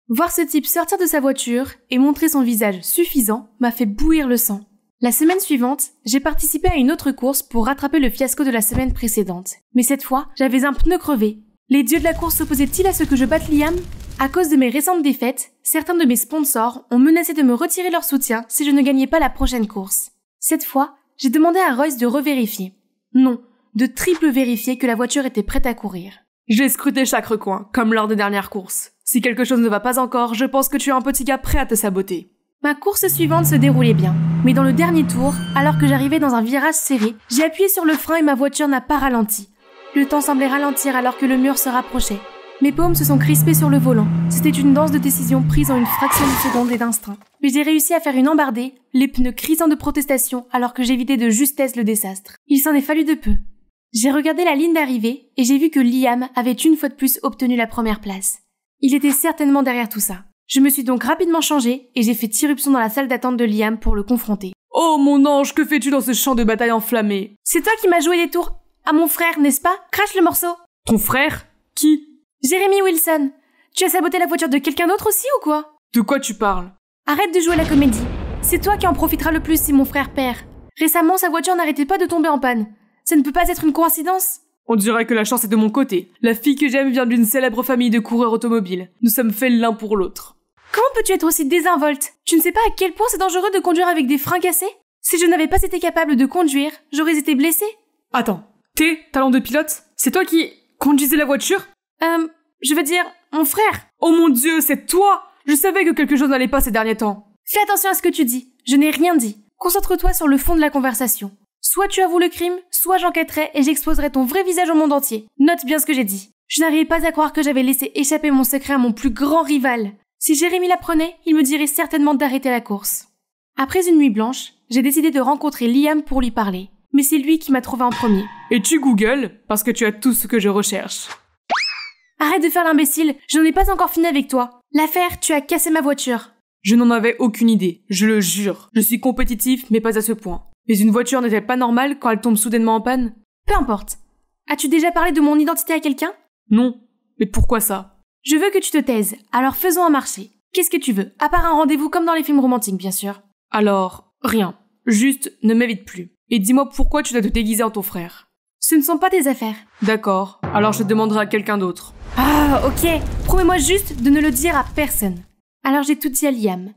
Voir ce type sortir de sa voiture et montrer son visage suffisant m'a fait bouillir le sang. La semaine suivante, j'ai participé à une autre course pour rattraper le fiasco de la semaine précédente. Mais cette fois, j'avais un pneu crevé. Les dieux de la course s'opposaient-ils à ce que je batte Liam? À cause de mes récentes défaites, certains de mes sponsors ont menacé de me retirer leur soutien si je ne gagnais pas la prochaine course. Cette fois, j'ai demandé à Royce de revérifier. Non, de triple vérifier que la voiture était prête à courir. J'ai scruté chaque recoin, comme lors des dernières courses. Si quelque chose ne va pas encore, je pense que tu es un petit gars prêt à te saboter. Ma course suivante se déroulait bien. Mais dans le dernier tour, alors que j'arrivais dans un virage serré, j'ai appuyé sur le frein et ma voiture n'a pas ralenti. Le temps semblait ralentir alors que le mur se rapprochait. Mes paumes se sont crispées sur le volant. C'était une danse de décision prise en une fraction de seconde et d'instinct. Mais j'ai réussi à faire une embardée, les pneus crissant de protestation alors que j'évitais de justesse le désastre. Il s'en est fallu de peu. J'ai regardé la ligne d'arrivée et j'ai vu que Liam avait une fois de plus obtenu la première place. Il était certainement derrière tout ça. Je me suis donc rapidement changée et j'ai fait irruption dans la salle d'attente de Liam pour le confronter. « Oh mon ange, que fais-tu dans ce champ de bataille enflammé ?»« C'est toi qui m'as joué des tours à mon frère, n'est-ce pas? Crache le morceau !» »« Ton frère? Qui ?»« Jérémy Wilson. Tu as saboté la voiture de quelqu'un d'autre aussi ou quoi ?»« De quoi tu parles ?»« Arrête de jouer la comédie. C'est toi qui en profiteras le plus si mon frère perd. Récemment, sa voiture n'arrêtait pas de tomber en panne. Ça ne peut pas être une coïncidence ?» On dirait que la chance est de mon côté. La fille que j'aime vient d'une célèbre famille de coureurs automobiles. Nous sommes faits l'un pour l'autre. Comment peux-tu être aussi désinvolte? Tu ne sais pas à quel point c'est dangereux de conduire avec des freins cassés? Si je n'avais pas été capable de conduire, j'aurais été blessée. Attends, tes talons de pilote? C'est toi qui conduisais la voiture? Je veux dire, mon frère. Oh mon Dieu, c'est toi! Je savais que quelque chose n'allait pas ces derniers temps. Fais attention à ce que tu dis. Je n'ai rien dit. Concentre-toi sur le fond de la conversation. Soit tu avoues le crime, soit j'enquêterai et j'exposerai ton vrai visage au monde entier. Note bien ce que j'ai dit. Je n'arrivais pas à croire que j'avais laissé échapper mon secret à mon plus grand rival. Si Jérémy l'apprenait, il me dirait certainement d'arrêter la course. Après une nuit blanche, j'ai décidé de rencontrer Liam pour lui parler. Mais c'est lui qui m'a trouvé en premier. Et tu googles parce que tu as tout ce que je recherche. Arrête de faire l'imbécile, je n'en ai pas encore fini avec toi. L'affaire, tu as cassé ma voiture. Je n'en avais aucune idée, je le jure. Je suis compétitif, mais pas à ce point. Mais une voiture n'est-elle pas normale quand elle tombe soudainement en panne? Peu importe. As-tu déjà parlé de mon identité à quelqu'un? Non. Mais pourquoi ça? Je veux que tu te taises, alors faisons un marché. Qu'est-ce que tu veux? À part un rendez-vous comme dans les films romantiques, bien sûr. Alors, rien. Juste, ne m'évite plus. Et dis-moi pourquoi tu dois te déguiser en ton frère. Ce ne sont pas tes affaires. D'accord. Alors je demanderai à quelqu'un d'autre. Ah, ok. Promets-moi juste de ne le dire à personne. Alors j'ai tout dit à Liam.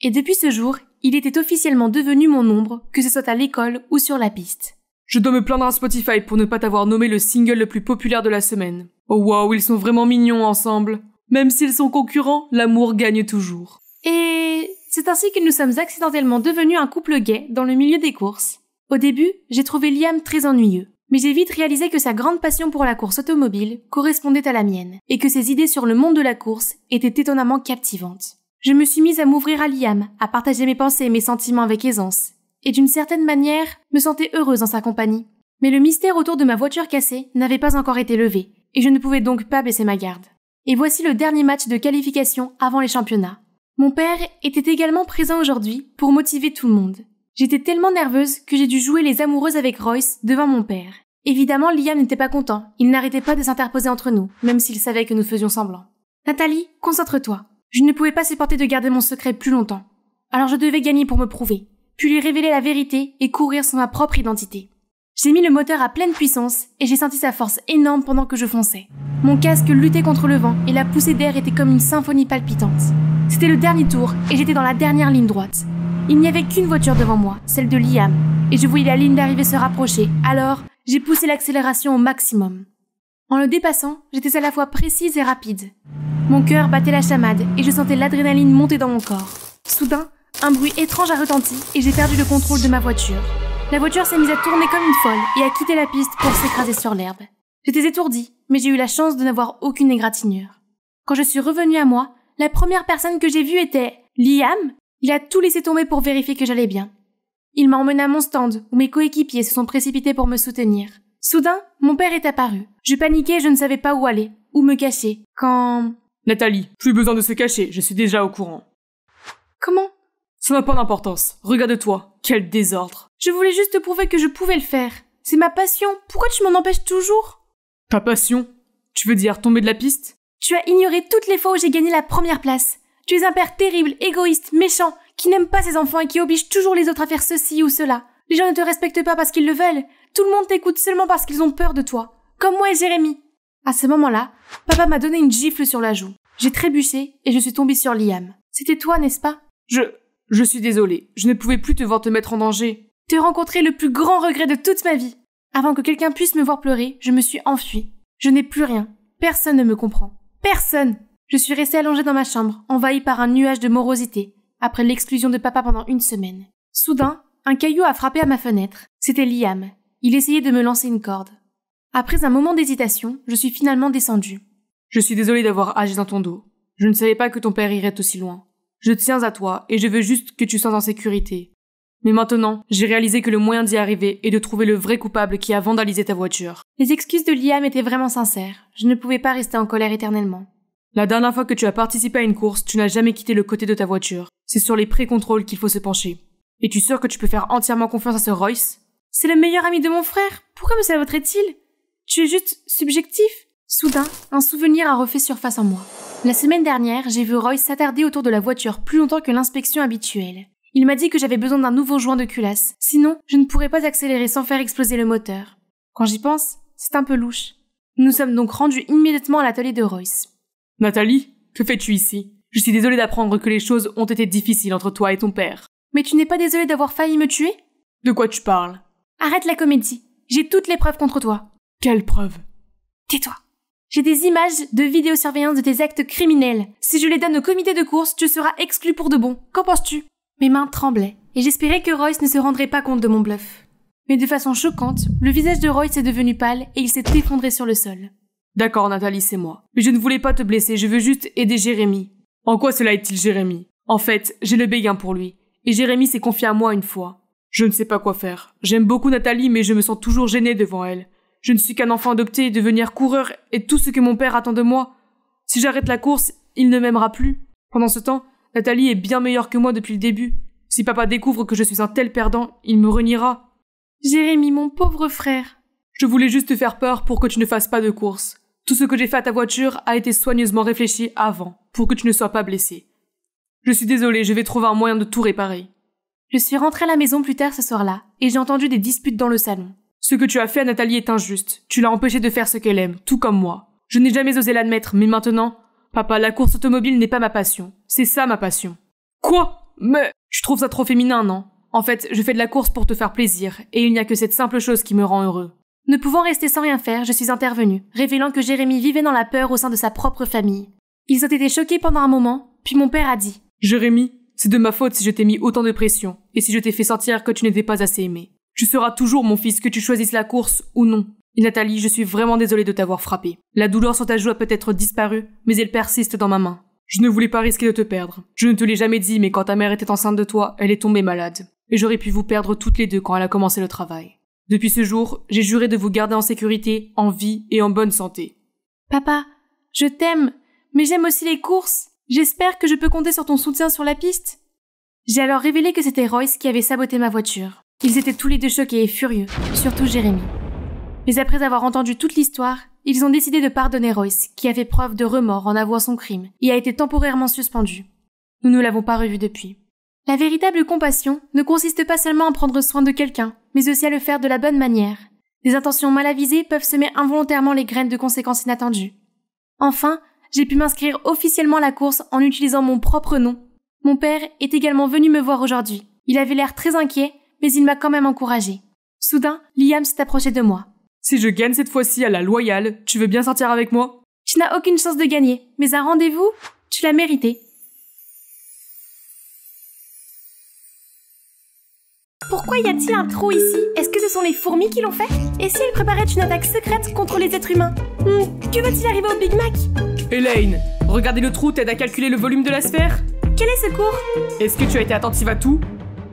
Et depuis ce jour, il était officiellement devenu mon ombre, que ce soit à l'école ou sur la piste. Je dois me plaindre à Spotify pour ne pas t'avoir nommé le single le plus populaire de la semaine. Oh waouh, ils sont vraiment mignons ensemble. Même s'ils sont concurrents, l'amour gagne toujours. Et c'est ainsi que nous sommes accidentellement devenus un couple gay dans le milieu des courses. Au début, j'ai trouvé Liam très ennuyeux. Mais j'ai vite réalisé que sa grande passion pour la course automobile correspondait à la mienne, et que ses idées sur le monde de la course étaient étonnamment captivantes. Je me suis mise à m'ouvrir à Liam, à partager mes pensées et mes sentiments avec aisance, et d'une certaine manière, me sentais heureuse dans sa compagnie. Mais le mystère autour de ma voiture cassée n'avait pas encore été levé, et je ne pouvais donc pas baisser ma garde. Et voici le dernier match de qualification avant les championnats. Mon père était également présent aujourd'hui pour motiver tout le monde. J'étais tellement nerveuse que j'ai dû jouer les amoureuses avec Royce devant mon père. Évidemment, Liam n'était pas content. Il n'arrêtait pas de s'interposer entre nous, même s'il savait que nous faisions semblant. Nathalie, concentre-toi. Je ne pouvais pas supporter de garder mon secret plus longtemps. Alors je devais gagner pour me prouver, puis lui révéler la vérité et courir sur ma propre identité. J'ai mis le moteur à pleine puissance et j'ai senti sa force énorme pendant que je fonçais. Mon casque luttait contre le vent et la poussée d'air était comme une symphonie palpitante. C'était le dernier tour et j'étais dans la dernière ligne droite. Il n'y avait qu'une voiture devant moi, celle de Liam, et je voyais la ligne d'arrivée se rapprocher, alors j'ai poussé l'accélération au maximum. En le dépassant, j'étais à la fois précise et rapide. Mon cœur battait la chamade et je sentais l'adrénaline monter dans mon corps. Soudain, un bruit étrange a retenti et j'ai perdu le contrôle de ma voiture. La voiture s'est mise à tourner comme une folle et a quitté la piste pour s'écraser sur l'herbe. J'étais étourdie, mais j'ai eu la chance de n'avoir aucune égratignure. Quand je suis revenue à moi, la première personne que j'ai vue était Liam. Il a tout laissé tomber pour vérifier que j'allais bien. Il m'a emmenée à mon stand, où mes coéquipiers se sont précipités pour me soutenir. Soudain, mon père est apparu. Je paniquais et je ne savais pas où aller, où me cacher, quand... Nathalie, plus besoin de se cacher, je suis déjà au courant. Comment? Ça n'a pas d'importance. Regarde-toi, quel désordre. Je voulais juste te prouver que je pouvais le faire. C'est ma passion, pourquoi tu m'en empêches toujours? Ta passion? Tu veux dire tomber de la piste? Tu as ignoré toutes les fois où j'ai gagné la première place. Tu es un père terrible, égoïste, méchant, qui n'aime pas ses enfants et qui oblige toujours les autres à faire ceci ou cela. Les gens ne te respectent pas parce qu'ils le veulent. Tout le monde t'écoute seulement parce qu'ils ont peur de toi. Comme moi et Jérémy. À ce moment-là, papa m'a donné une gifle sur la joue. J'ai trébuché et je suis tombée sur Liam. C'était toi, n'est-ce pas? Je suis désolée. Je ne pouvais plus te voir te mettre en danger. Te rencontrer le plus grand regret de toute ma vie. Avant que quelqu'un puisse me voir pleurer, je me suis enfuie. Je n'ai plus rien. Personne ne me comprend. Personne! Je suis restée allongée dans ma chambre, envahie par un nuage de morosité. après l'exclusion de papa pendant 1 semaine. Soudain, un caillou a frappé à ma fenêtre. C'était Liam. Il essayait de me lancer une corde. Après un moment d'hésitation, je suis finalement descendue. Je suis désolée d'avoir agi dans ton dos. Je ne savais pas que ton père irait aussi loin. Je tiens à toi et je veux juste que tu sois en sécurité. Mais maintenant, j'ai réalisé que le moyen d'y arriver est de trouver le vrai coupable qui a vandalisé ta voiture. Les excuses de Liam étaient vraiment sincères. Je ne pouvais pas rester en colère éternellement. La dernière fois que tu as participé à une course, tu n'as jamais quitté le côté de ta voiture. C'est sur les pré-contrôles qu'il faut se pencher. Es-tu sûr que tu peux faire entièrement confiance à ce Royce? C'est le meilleur ami de mon frère. Pourquoi me saboterait-il? Tu es juste subjectif. Soudain, un souvenir a refait surface en moi. La semaine dernière, j'ai vu Royce s'attarder autour de la voiture plus longtemps que l'inspection habituelle. Il m'a dit que j'avais besoin d'un nouveau joint de culasse. Sinon, je ne pourrais pas accélérer sans faire exploser le moteur. Quand j'y pense, c'est un peu louche. Nous nous sommes donc rendus immédiatement à l'atelier de Royce. Nathalie, que fais-tu ici? Je suis désolée d'apprendre que les choses ont été difficiles entre toi et ton père. Mais tu n'es pas désolée d'avoir failli me tuer? De quoi tu parles? Arrête la comédie. J'ai toutes les preuves contre toi. Quelles preuves? Tais-toi. J'ai des images de vidéosurveillance de tes actes criminels. Si je les donne au comité de course, tu seras exclu pour de bon. Qu'en penses-tu? Mes mains tremblaient, et j'espérais que Royce ne se rendrait pas compte de mon bluff. Mais de façon choquante, le visage de Royce est devenu pâle et il s'est effondré sur le sol. D'accord, Nathalie, c'est moi. Mais je ne voulais pas te blesser, je veux juste aider Jérémy. En quoi cela est-il Jérémy? En fait, j'ai le béguin pour lui. Et Jérémy s'est confié à moi une fois. Je ne sais pas quoi faire. J'aime beaucoup Nathalie, mais je me sens toujours gênée devant elle. Je ne suis qu'un enfant adopté, devenir coureur est tout ce que mon père attend de moi. Si j'arrête la course, il ne m'aimera plus. Pendant ce temps, Nathalie est bien meilleure que moi depuis le début. Si papa découvre que je suis un tel perdant, il me reniera. Jérémy, mon pauvre frère. Je voulais juste te faire peur pour que tu ne fasses pas de course. Tout ce que j'ai fait à ta voiture a été soigneusement réfléchi avant, pour que tu ne sois pas blessé. Je suis désolée, je vais trouver un moyen de tout réparer. Je suis rentrée à la maison plus tard ce soir-là, et j'ai entendu des disputes dans le salon. Ce que tu as fait à Nathalie est injuste. Tu l'as empêchée de faire ce qu'elle aime, tout comme moi. Je n'ai jamais osé l'admettre, mais maintenant... Papa, la course automobile n'est pas ma passion. C'est ça ma passion. Quoi? Mais... Je trouve ça trop féminin, non? En fait, je fais de la course pour te faire plaisir, et il n'y a que cette simple chose qui me rend heureux. Ne pouvant rester sans rien faire, je suis intervenue, révélant que Jérémy vivait dans la peur au sein de sa propre famille. Ils ont été choqués pendant un moment, puis mon père a dit « Jérémy, c'est de ma faute si je t'ai mis autant de pression, et si je t'ai fait sentir que tu n'étais pas assez aimé. Tu seras toujours mon fils, que tu choisisses la course ou non. Et Nathalie, je suis vraiment désolée de t'avoir frappé. La douleur sur ta joue a peut-être disparu, mais elle persiste dans ma main. Je ne voulais pas risquer de te perdre. Je ne te l'ai jamais dit, mais quand ta mère était enceinte de toi, elle est tombée malade. Et j'aurais pu vous perdre toutes les deux quand elle a commencé le travail. Depuis ce jour, j'ai juré de vous garder en sécurité, en vie et en bonne santé. Papa, je t'aime, mais j'aime aussi les courses. J'espère que je peux compter sur ton soutien sur la piste. J'ai alors révélé que c'était Royce qui avait saboté ma voiture. Ils étaient tous les deux choqués et furieux, surtout Jérémy. Mais après avoir entendu toute l'histoire, ils ont décidé de pardonner Royce, qui a fait preuve de remords en avouant son crime, et a été temporairement suspendu. Nous ne l'avons pas revu depuis. La véritable compassion ne consiste pas seulement à prendre soin de quelqu'un, mais aussi à le faire de la bonne manière. Des intentions mal avisées peuvent semer involontairement les graines de conséquences inattendues. Enfin, j'ai pu m'inscrire officiellement à la course en utilisant mon propre nom. Mon père est également venu me voir aujourd'hui. Il avait l'air très inquiet, mais il m'a quand même encouragé. Soudain, Liam s'est approché de moi. Si je gagne cette fois-ci à la loyale, tu veux bien sortir avec moi? Tu n'as aucune chance de gagner, mais un rendez-vous, tu l'as mérité. Pourquoi y a-t-il un trou ici? Est-ce que ce sont les fourmis qui l'ont fait? Et si elles préparaient une attaque secrète contre les êtres humains? Que va-t-il arriver au Big Mac? Elaine, regarder le trou t'aide à calculer le volume de la sphère? Quel est ce cours? Est-ce que tu as été attentive à tout?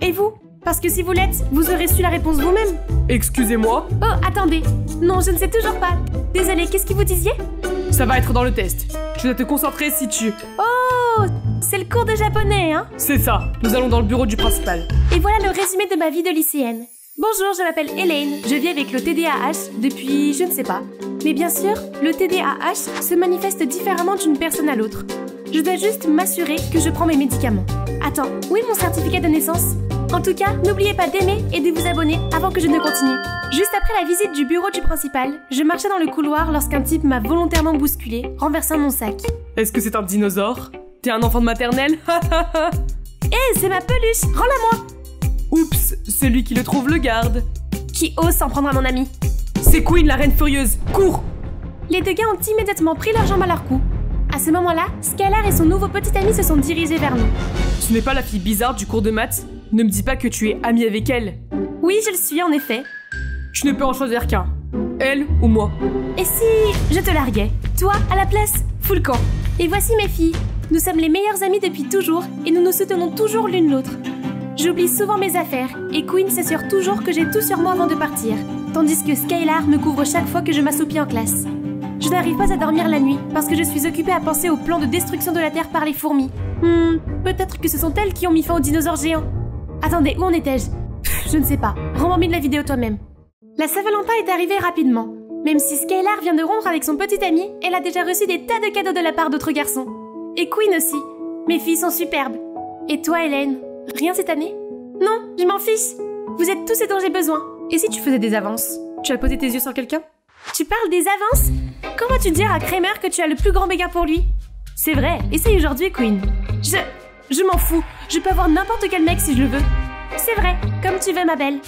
Et vous? Parce que si vous l'êtes, vous aurez su la réponse vous-même. Excusez-moi? Oh, attendez. Non, je ne sais toujours pas. Désolée, qu'est-ce que vous disiez? Ça va être dans le test. Tu dois te concentrer si tu... Oh, c'est le cours de japonais, hein? C'est ça. Nous allons dans le bureau du principal. Et voilà le résumé de ma vie de lycéenne. Bonjour, je m'appelle Elaine. Je vis avec le TDAH depuis je ne sais pas. Mais bien sûr, le TDAH se manifeste différemment d'une personne à l'autre. Je dois juste m'assurer que je prends mes médicaments. Attends, où est mon certificat de naissance? En tout cas, n'oubliez pas d'aimer et de vous abonner avant que je ne continue. Juste après la visite du bureau du principal, je marchais dans le couloir lorsqu'un type m'a volontairement bousculé, renversant mon sac. Est-ce que c'est un dinosaure? T'es un enfant de maternelle? Hé, c'est ma peluche! Rends-la-moi! Oups, celui qui le trouve le garde. Qui ose s'en prendre à mon ami? C'est Queen, la reine furieuse! Cours! Les deux gars ont immédiatement pris leurs jambes à leur cou. À ce moment-là, Skylar et son nouveau petit ami se sont dirigés vers nous. Ce n'est pas la fille bizarre du cours de maths? Ne me dis pas que tu es amie avec elle. Oui, je le suis en effet. Je ne peux en choisir qu'un. Elle ou moi. Et si je te larguais? Toi, à la place, fous le camp. Et voici mes filles. Nous sommes les meilleures amies depuis toujours et nous nous soutenons toujours l'une l'autre. J'oublie souvent mes affaires et Queen s'assure toujours que j'ai tout sur moi avant de partir, tandis que Skylar me couvre chaque fois que je m'assoupis en classe. Je n'arrive pas à dormir la nuit parce que je suis occupée à penser au plan de destruction de la Terre par les fourmis. Peut-être que ce sont elles qui ont mis fin aux dinosaures géants. Attendez, où en étais-je? Je ne sais pas. Rends-moi de la vidéo toi-même. La Saint-Valentin est arrivée rapidement. Même si Skylar vient de rompre avec son petit ami, elle a déjà reçu des tas de cadeaux de la part d'autres garçons. Et Queen aussi. Mes filles sont superbes. Et toi, Hélène? Rien cette année? Non, je m'en fiche. Vous êtes tout ce dont j'ai besoin. Et si tu faisais des avances? Tu as posé tes yeux sur quelqu'un? Tu parles des avances? Quand vas-tu dire à Kramer que tu as le plus grand béguin pour lui? C'est vrai, essaye aujourd'hui, Queen. Je m'en fous. Je peux avoir n'importe quel mec si je le veux. C'est vrai, comme tu veux, ma belle.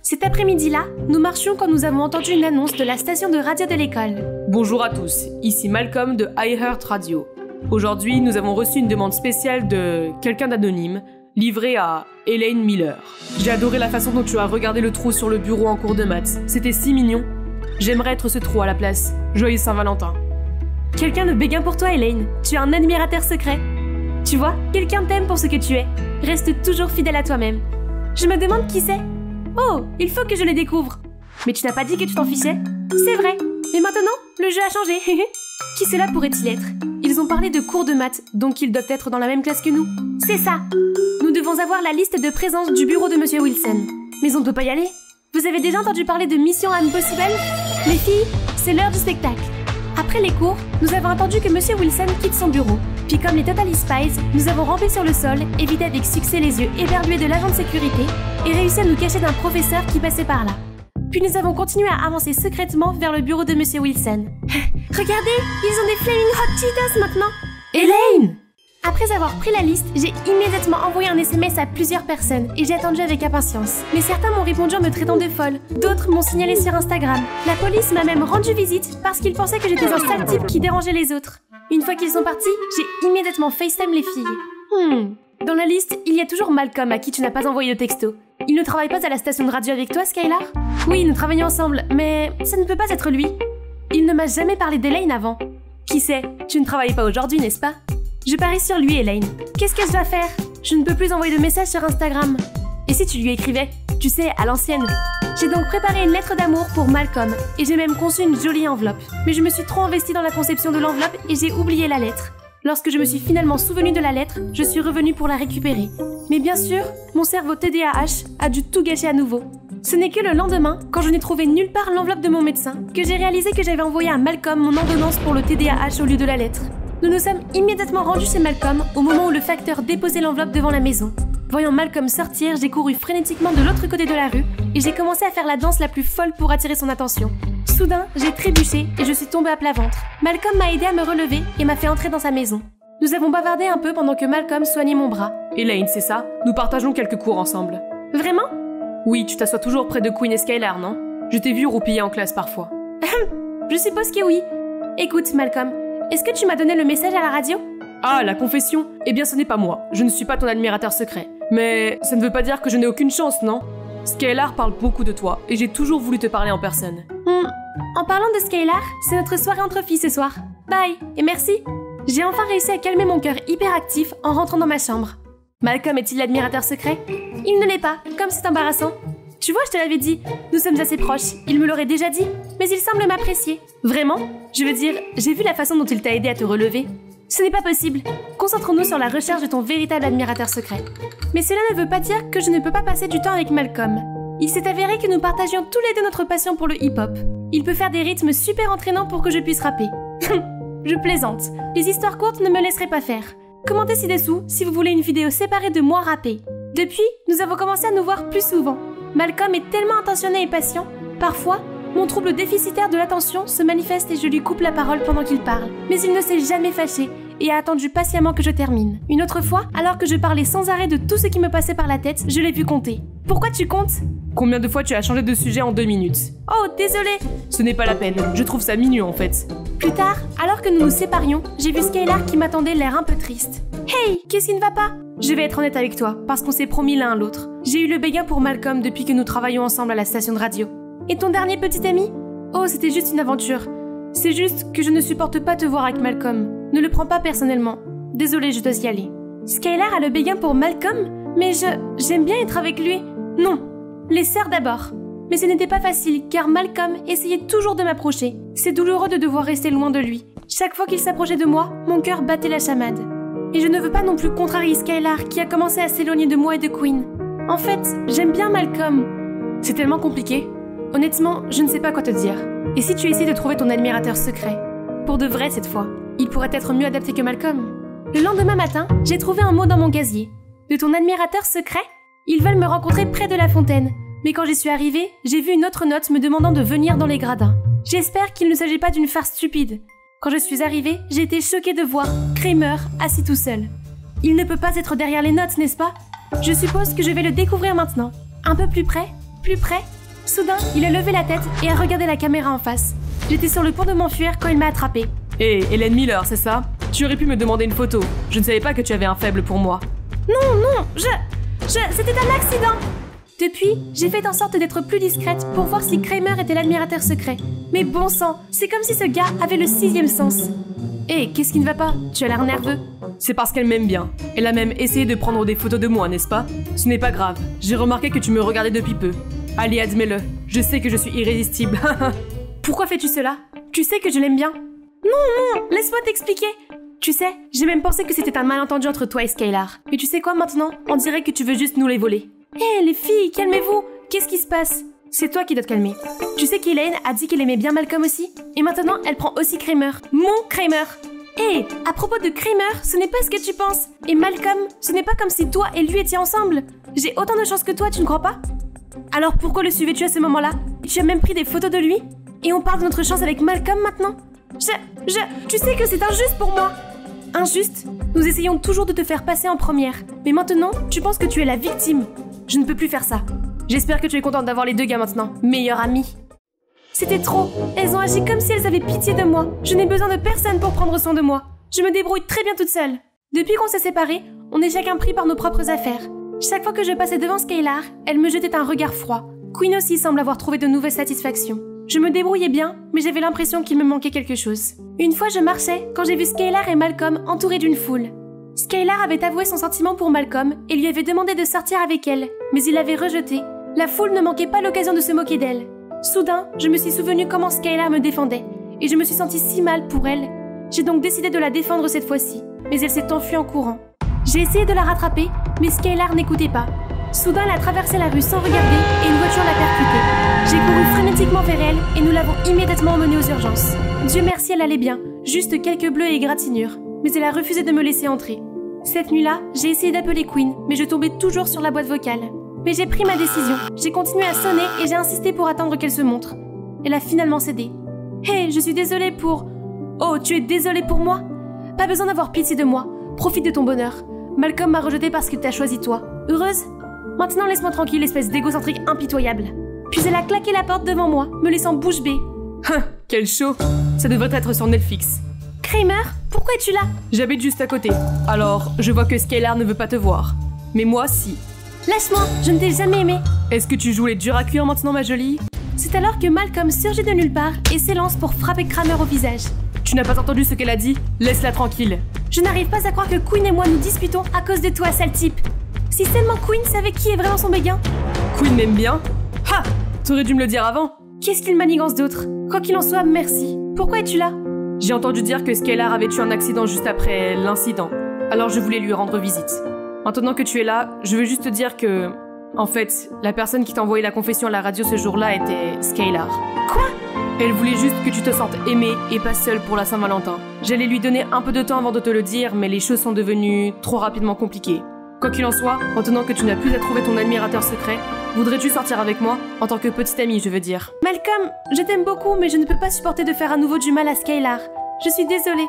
Cet après-midi-là, nous marchions quand nous avons entendu une annonce de la station de radio de l'école. Bonjour à tous, ici Malcolm de iHeart Radio. Aujourd'hui, nous avons reçu une demande spéciale de quelqu'un d'anonyme, livrée à Elaine Miller. J'ai adoré la façon dont tu as regardé le trou sur le bureau en cours de maths. C'était si mignon. J'aimerais être ce trou à la place. Joyeux Saint-Valentin. Quelqu'un de béguin pour toi, Elaine. Tu es un admirateur secret. Tu vois, quelqu'un t'aime pour ce que tu es. Reste toujours fidèle à toi-même. Je me demande qui c'est. Oh, il faut que je le découvre. Mais tu n'as pas dit que tu t'en fichais? C'est vrai. Mais maintenant, le jeu a changé. Qui cela pourrait-il être? Ils ont parlé de cours de maths, donc ils doivent être dans la même classe que nous. C'est ça. Nous devons avoir la liste de présence du bureau de Monsieur Wilson. Mais on ne peut pas y aller. Vous avez déjà entendu parler de Mission Impossible? Les filles, c'est l'heure du spectacle. Après les cours, nous avons attendu que Monsieur Wilson quitte son bureau. Puis comme les Totally Spies, nous avons rampé sur le sol, évité avec succès les yeux éberlués de l'agent de sécurité et réussi à nous cacher d'un professeur qui passait par là. Puis nous avons continué à avancer secrètement vers le bureau de Monsieur Wilson. Regardez, ils ont des Flaming Hot Cheetos maintenant. Elaine! Après avoir pris la liste, j'ai immédiatement envoyé un SMS à plusieurs personnes et j'ai attendu avec impatience. Mais certains m'ont répondu en me traitant de folle, d'autres m'ont signalé sur Instagram. La police m'a même rendu visite parce qu'ils pensaient que j'étais un sale type qui dérangeait les autres. Une fois qu'ils sont partis, j'ai immédiatement FaceTime les filles. Dans la liste, il y a toujours Malcolm à qui tu n'as pas envoyé de texto. Il ne travaille pas à la station de radio avec toi, Skylar? Oui, nous travaillons ensemble, mais ça ne peut pas être lui. Il ne m'a jamais parlé d'Elaine avant. Qui sait? Tu ne travailles pas aujourd'hui, n'est-ce pas? Je parie sur lui, Elaine. Qu'est-ce que je dois faire? Je ne peux plus envoyer de messages sur Instagram. Et si tu lui écrivais? Tu sais, à l'ancienne. J'ai donc préparé une lettre d'amour pour Malcolm et j'ai même conçu une jolie enveloppe. Mais je me suis trop investie dans la conception de l'enveloppe et j'ai oublié la lettre. Lorsque je me suis finalement souvenue de la lettre, je suis revenue pour la récupérer. Mais bien sûr, mon cerveau TDAH a dû tout gâcher à nouveau. Ce n'est que le lendemain, quand je n'ai trouvé nulle part l'enveloppe de mon médecin, que j'ai réalisé que j'avais envoyé à Malcolm mon ordonnance pour le TDAH au lieu de la lettre. Nous nous sommes immédiatement rendus chez Malcolm au moment où le facteur déposait l'enveloppe devant la maison. Voyant Malcolm sortir, j'ai couru frénétiquement de l'autre côté de la rue et j'ai commencé à faire la danse la plus folle pour attirer son attention. Soudain, j'ai trébuché et je suis tombée à plat ventre. Malcolm m'a aidé à me relever et m'a fait entrer dans sa maison. Nous avons bavardé un peu pendant que Malcolm soignait mon bras. Elaine, c'est ça? Nous partageons quelques cours ensemble. Vraiment? Oui, tu t'assois toujours près de Queen et Skylar, non? Je t'ai vu roupiller en classe parfois. Je suppose que oui. Écoute, Malcolm, est-ce que tu m'as donné le message à la radio? Ah, la confession? Eh bien, ce n'est pas moi. Je ne suis pas ton admirateur secret. Mais ça ne veut pas dire que je n'ai aucune chance, non? Skylar parle beaucoup de toi, et j'ai toujours voulu te parler en personne. En parlant de Skylar, c'est notre soirée entre filles ce soir. Bye, et merci. J'ai enfin réussi à calmer mon cœur hyperactif en rentrant dans ma chambre. Malcolm est-il l'admirateur secret? Il ne l'est pas, comme c'est embarrassant. Tu vois, je te l'avais dit, nous sommes assez proches, il me l'aurait déjà dit, mais il semble m'apprécier. Vraiment? Je veux dire, j'ai vu la façon dont il t'a aidé à te relever. Ce n'est pas possible. Concentrons-nous sur la recherche de ton véritable admirateur secret. Mais cela ne veut pas dire que je ne peux pas passer du temps avec Malcolm. Il s'est avéré que nous partagions tous les deux notre passion pour le hip-hop. Il peut faire des rythmes super entraînants pour que je puisse rapper. Je plaisante. Les histoires courtes ne me laisseraient pas faire. Commentez ci-dessous si vous voulez une vidéo séparée de moi rapper. Depuis, nous avons commencé à nous voir plus souvent. Malcolm est tellement attentionné et patient. Parfois, mon trouble déficitaire de l'attention se manifeste et je lui coupe la parole pendant qu'il parle. Mais il ne s'est jamais fâché et a attendu patiemment que je termine. Une autre fois, alors que je parlais sans arrêt de tout ce qui me passait par la tête, je l'ai vu compter. Pourquoi tu comptes? Combien de fois tu as changé de sujet en 2 minutes? Oh, désolé. Ce n'est pas la peine, je trouve ça mignon en fait. Plus tard, alors que nous nous séparions, j'ai vu Skylar qui m'attendait l'air un peu triste. Hey, qu'est-ce qui ne va pas? Je vais être honnête avec toi, parce qu'on s'est promis l'un à l'autre. J'ai eu le béguin pour Malcolm depuis que nous travaillons ensemble à la station de radio. Et ton dernier petit ami? Oh, c'était juste une aventure. C'est juste que je ne supporte pas te voir avec Malcolm. Ne le prends pas personnellement. Désolée, je dois y aller. Skylar a le béguin pour Malcolm? Mais j'aime bien être avec lui. Non, les sœurs d'abord. Mais ce n'était pas facile, car Malcolm essayait toujours de m'approcher. C'est douloureux de devoir rester loin de lui. Chaque fois qu'il s'approchait de moi, mon cœur battait la chamade. Et je ne veux pas non plus contrarier Skylar, qui a commencé à s'éloigner de moi et de Quinn. En fait, j'aime bien Malcolm. C'est tellement compliqué. Honnêtement, je ne sais pas quoi te dire. Et si tu essaies de trouver ton admirateur secret? Pour de vrai cette fois. Il pourrait être mieux adapté que Malcolm. Le lendemain matin, j'ai trouvé un mot dans mon casier. De ton admirateur secret? Ils veulent me rencontrer près de la fontaine. Mais quand j'y suis arrivée, j'ai vu une autre note me demandant de venir dans les gradins. J'espère qu'il ne s'agit pas d'une farce stupide. Quand je suis arrivée, j'ai été choquée de voir Kramer assis tout seul. Il ne peut pas être derrière les notes, n'est-ce pas? Je suppose que je vais le découvrir maintenant. Un peu plus près? Plus près? Soudain, il a levé la tête et a regardé la caméra en face. J'étais sur le point de m'enfuir quand il m'a attrapée. Hé, Hélène Miller, c'est ça? Tu aurais pu me demander une photo. Je ne savais pas que tu avais un faible pour moi. Non, c'était un accident. Depuis, j'ai fait en sorte d'être plus discrète pour voir si Kramer était l'admirateur secret. Mais bon sang, c'est comme si ce gars avait le 6e sens. Hé, qu'est-ce qui ne va pas? Tu as l'air nerveux. C'est parce qu'elle m'aime bien. Elle a même essayé de prendre des photos de moi, n'est-ce pas? Ce n'est pas grave. J'ai remarqué que tu me regardais depuis peu. Allez, admets-le. Je sais que je suis irrésistible. Pourquoi fais-tu cela? Tu sais que je l'aime bien. Non, laisse-moi t'expliquer. Tu sais, j'ai même pensé que c'était un malentendu entre toi et Skylar. Et tu sais quoi maintenant? On dirait que tu veux juste nous les voler. Hé, les filles, calmez-vous. Qu'est-ce qui se passe? C'est toi qui dois te calmer. Tu sais qu'Elaine a dit qu'elle aimait bien Malcolm aussi? Et maintenant, elle prend aussi Kramer. Mon Kramer. Hé, à propos de Kramer, ce n'est pas ce que tu penses. Et Malcolm, ce n'est pas comme si toi et lui étiez ensemble. J'ai autant de chance que toi, tu ne crois pas? Alors pourquoi le suivais-tu à ce moment-là? Tu as même pris des photos de lui? Et on parle de notre chance avec Malcolm maintenant? Tu sais que c'est injuste pour moi. Injuste? Nous essayons toujours de te faire passer en première. Mais maintenant, tu penses que tu es la victime. Je ne peux plus faire ça. J'espère que tu es contente d'avoir les deux gars maintenant. Meilleure amie. C'était trop. Elles ont agi comme si elles avaient pitié de moi. Je n'ai besoin de personne pour prendre soin de moi. Je me débrouille très bien toute seule. Depuis qu'on s'est séparés, on est chacun pris par nos propres affaires. Chaque fois que je passais devant Skylar, elle me jetait un regard froid. Quinn aussi semble avoir trouvé de nouvelles satisfactions. Je me débrouillais bien, mais j'avais l'impression qu'il me manquait quelque chose. Une fois je marchais quand j'ai vu Skylar et Malcolm entourés d'une foule. Skylar avait avoué son sentiment pour Malcolm et lui avait demandé de sortir avec elle, mais il l'avait rejeté. La foule ne manquait pas l'occasion de se moquer d'elle. Soudain, je me suis souvenu comment Skylar me défendait, et je me suis sentie si mal pour elle. J'ai donc décidé de la défendre cette fois-ci, mais elle s'est enfuie en courant. J'ai essayé de la rattraper, mais Skylar n'écoutait pas. Soudain, elle a traversé la rue sans regarder et une voiture l'a percutée. J'ai couru frénétiquement vers elle et nous l'avons immédiatement emmenée aux urgences. Dieu merci, elle allait bien, juste quelques bleus et égratignures, mais elle a refusé de me laisser entrer. Cette nuit-là, j'ai essayé d'appeler Quinn, mais je tombais toujours sur la boîte vocale. Mais j'ai pris ma décision, j'ai continué à sonner et j'ai insisté pour attendre qu'elle se montre. Elle a finalement cédé. Hé, je suis désolée pour... Oh, tu es désolée pour moi? Pas besoin d'avoir pitié de moi, profite de ton bonheur. Malcolm m'a rejetée parce qu'il t'a choisi toi. Heureuse? Maintenant laisse-moi tranquille, espèce d'égocentrique impitoyable. Puis elle a claqué la porte devant moi, me laissant bouche bée. Quel show! Ça devrait être sur Netflix. Kramer, pourquoi es-tu là? J'habite juste à côté. Alors, je vois que Skylar ne veut pas te voir. Mais moi, si. Lâche-moi, je ne t'ai jamais aimé. Est-ce que tu joues les durs à cuire maintenant, ma jolie? C'est alors que Malcolm surgit de nulle part et s'élance pour frapper Kramer au visage. Tu n'as pas entendu ce qu'elle a dit? Laisse-la tranquille. Je n'arrive pas à croire que Quinn et moi nous disputons à cause de toi, sale type. Si seulement Quinn savait qui est vraiment son béguin. Quinn m'aime bien? Ha! T'aurais dû me le dire avant. Qu'est-ce qu'il manigance d'autre? Quoi qu'il en soit, merci. Pourquoi es-tu là? J'ai entendu dire que Skylar avait eu un accident juste après l'incident. Alors je voulais lui rendre visite. Maintenant que tu es là, je veux juste te dire que... En fait, la personne qui t'a envoyé la confession à la radio ce jour-là était Skylar. Quoi? Elle voulait juste que tu te sentes aimée et pas seule pour la Saint-Valentin. J'allais lui donner un peu de temps avant de te le dire, mais les choses sont devenues trop rapidement compliquées. Quoi qu'il en soit, maintenant que tu n'as plus à trouver ton admirateur secret, voudrais-tu sortir avec moi? En tant que petite amie, je veux dire. Malcolm, je t'aime beaucoup, mais je ne peux pas supporter de faire à nouveau du mal à Skylar. Je suis désolée.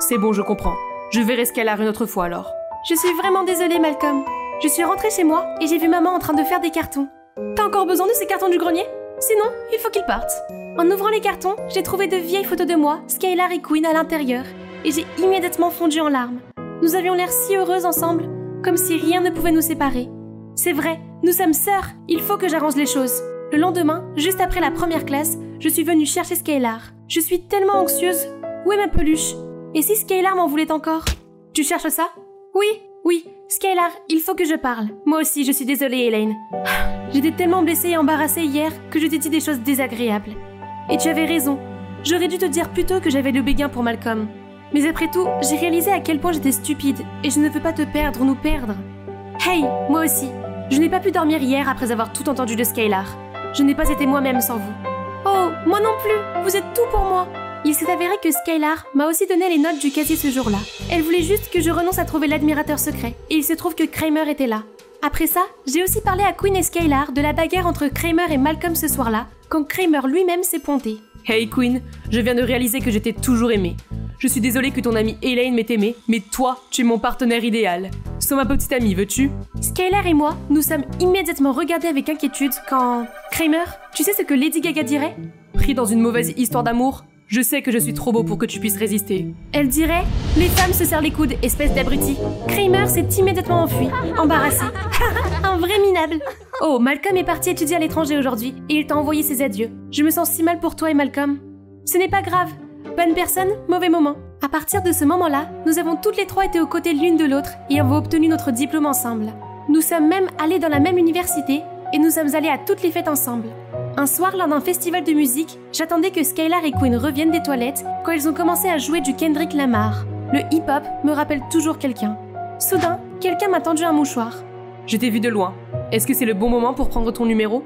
C'est bon, je comprends. Je verrai Skylar une autre fois alors. Je suis vraiment désolée, Malcolm. Je suis rentrée chez moi et j'ai vu maman en train de faire des cartons. T'as encore besoin de ces cartons du grenier? Sinon, il faut qu'ils partent. En ouvrant les cartons, j'ai trouvé de vieilles photos de moi, Skylar et Quinn à l'intérieur, et j'ai immédiatement fondu en larmes. Nous avions l'air si heureuses ensemble. comme si rien ne pouvait nous séparer. C'est vrai, nous sommes sœurs, il faut que j'arrange les choses. Le lendemain, juste après la première classe, je suis venue chercher Skylar. Je suis tellement anxieuse. Où est ma peluche? Et si Skylar m'en voulait encore? Tu cherches ça? Oui, Skylar, il faut que je parle. Moi aussi, je suis désolée, Elaine. J'étais tellement blessée et embarrassée hier que je t'ai dit des choses désagréables. Et tu avais raison. J'aurais dû te dire plus tôt que j'avais le béguin pour Malcolm. Mais après tout, j'ai réalisé à quel point j'étais stupide et je ne veux pas te perdre ou nous perdre. Hey, moi aussi. Je n'ai pas pu dormir hier après avoir tout entendu de Skylar. Je n'ai pas été moi-même sans vous. Oh, moi non plus. Vous êtes tout pour moi. Il s'est avéré que Skylar m'a aussi donné les notes du casier ce jour-là. Elle voulait juste que je renonce à trouver l'admirateur secret, et il se trouve que Kramer était là. Après ça, j'ai aussi parlé à Quinn et Skylar de la bagarre entre Kramer et Malcolm ce soir-là, quand Kramer lui-même s'est pointé. Hey Quinn, je viens de réaliser que j'étais toujours aimée. Je suis désolée que ton amie Elaine m'ait aimée, mais toi, tu es mon partenaire idéal. Sois ma petite amie, veux-tu? Skylar et moi, nous sommes immédiatement regardés avec inquiétude quand... Kramer, tu sais ce que Lady Gaga dirait? Pris dans une mauvaise histoire d'amour? Je sais que je suis trop beau pour que tu puisses résister. Elle dirait « Les femmes se serrent les coudes, espèce d'abruti ». Kramer s'est immédiatement enfui, embarrassé. Un vrai minable. Oh, Malcolm est parti étudier à l'étranger aujourd'hui et il t'a envoyé ses adieux. Je me sens si mal pour toi et Malcolm. Ce n'est pas grave. Bonne personne, mauvais moment. À partir de ce moment-là, nous avons toutes les trois été aux côtés l'une de l'autre et avons obtenu notre diplôme ensemble. Nous sommes même allés dans la même université et nous sommes allés à toutes les fêtes ensemble. Un soir, lors d'un festival de musique, j'attendais que Skylar et Quinn reviennent des toilettes quand ils ont commencé à jouer du Kendrick Lamar. Le hip-hop me rappelle toujours quelqu'un. Soudain, quelqu'un m'a tendu un mouchoir. Je t'ai vu de loin. Est-ce que c'est le bon moment pour prendre ton numéro?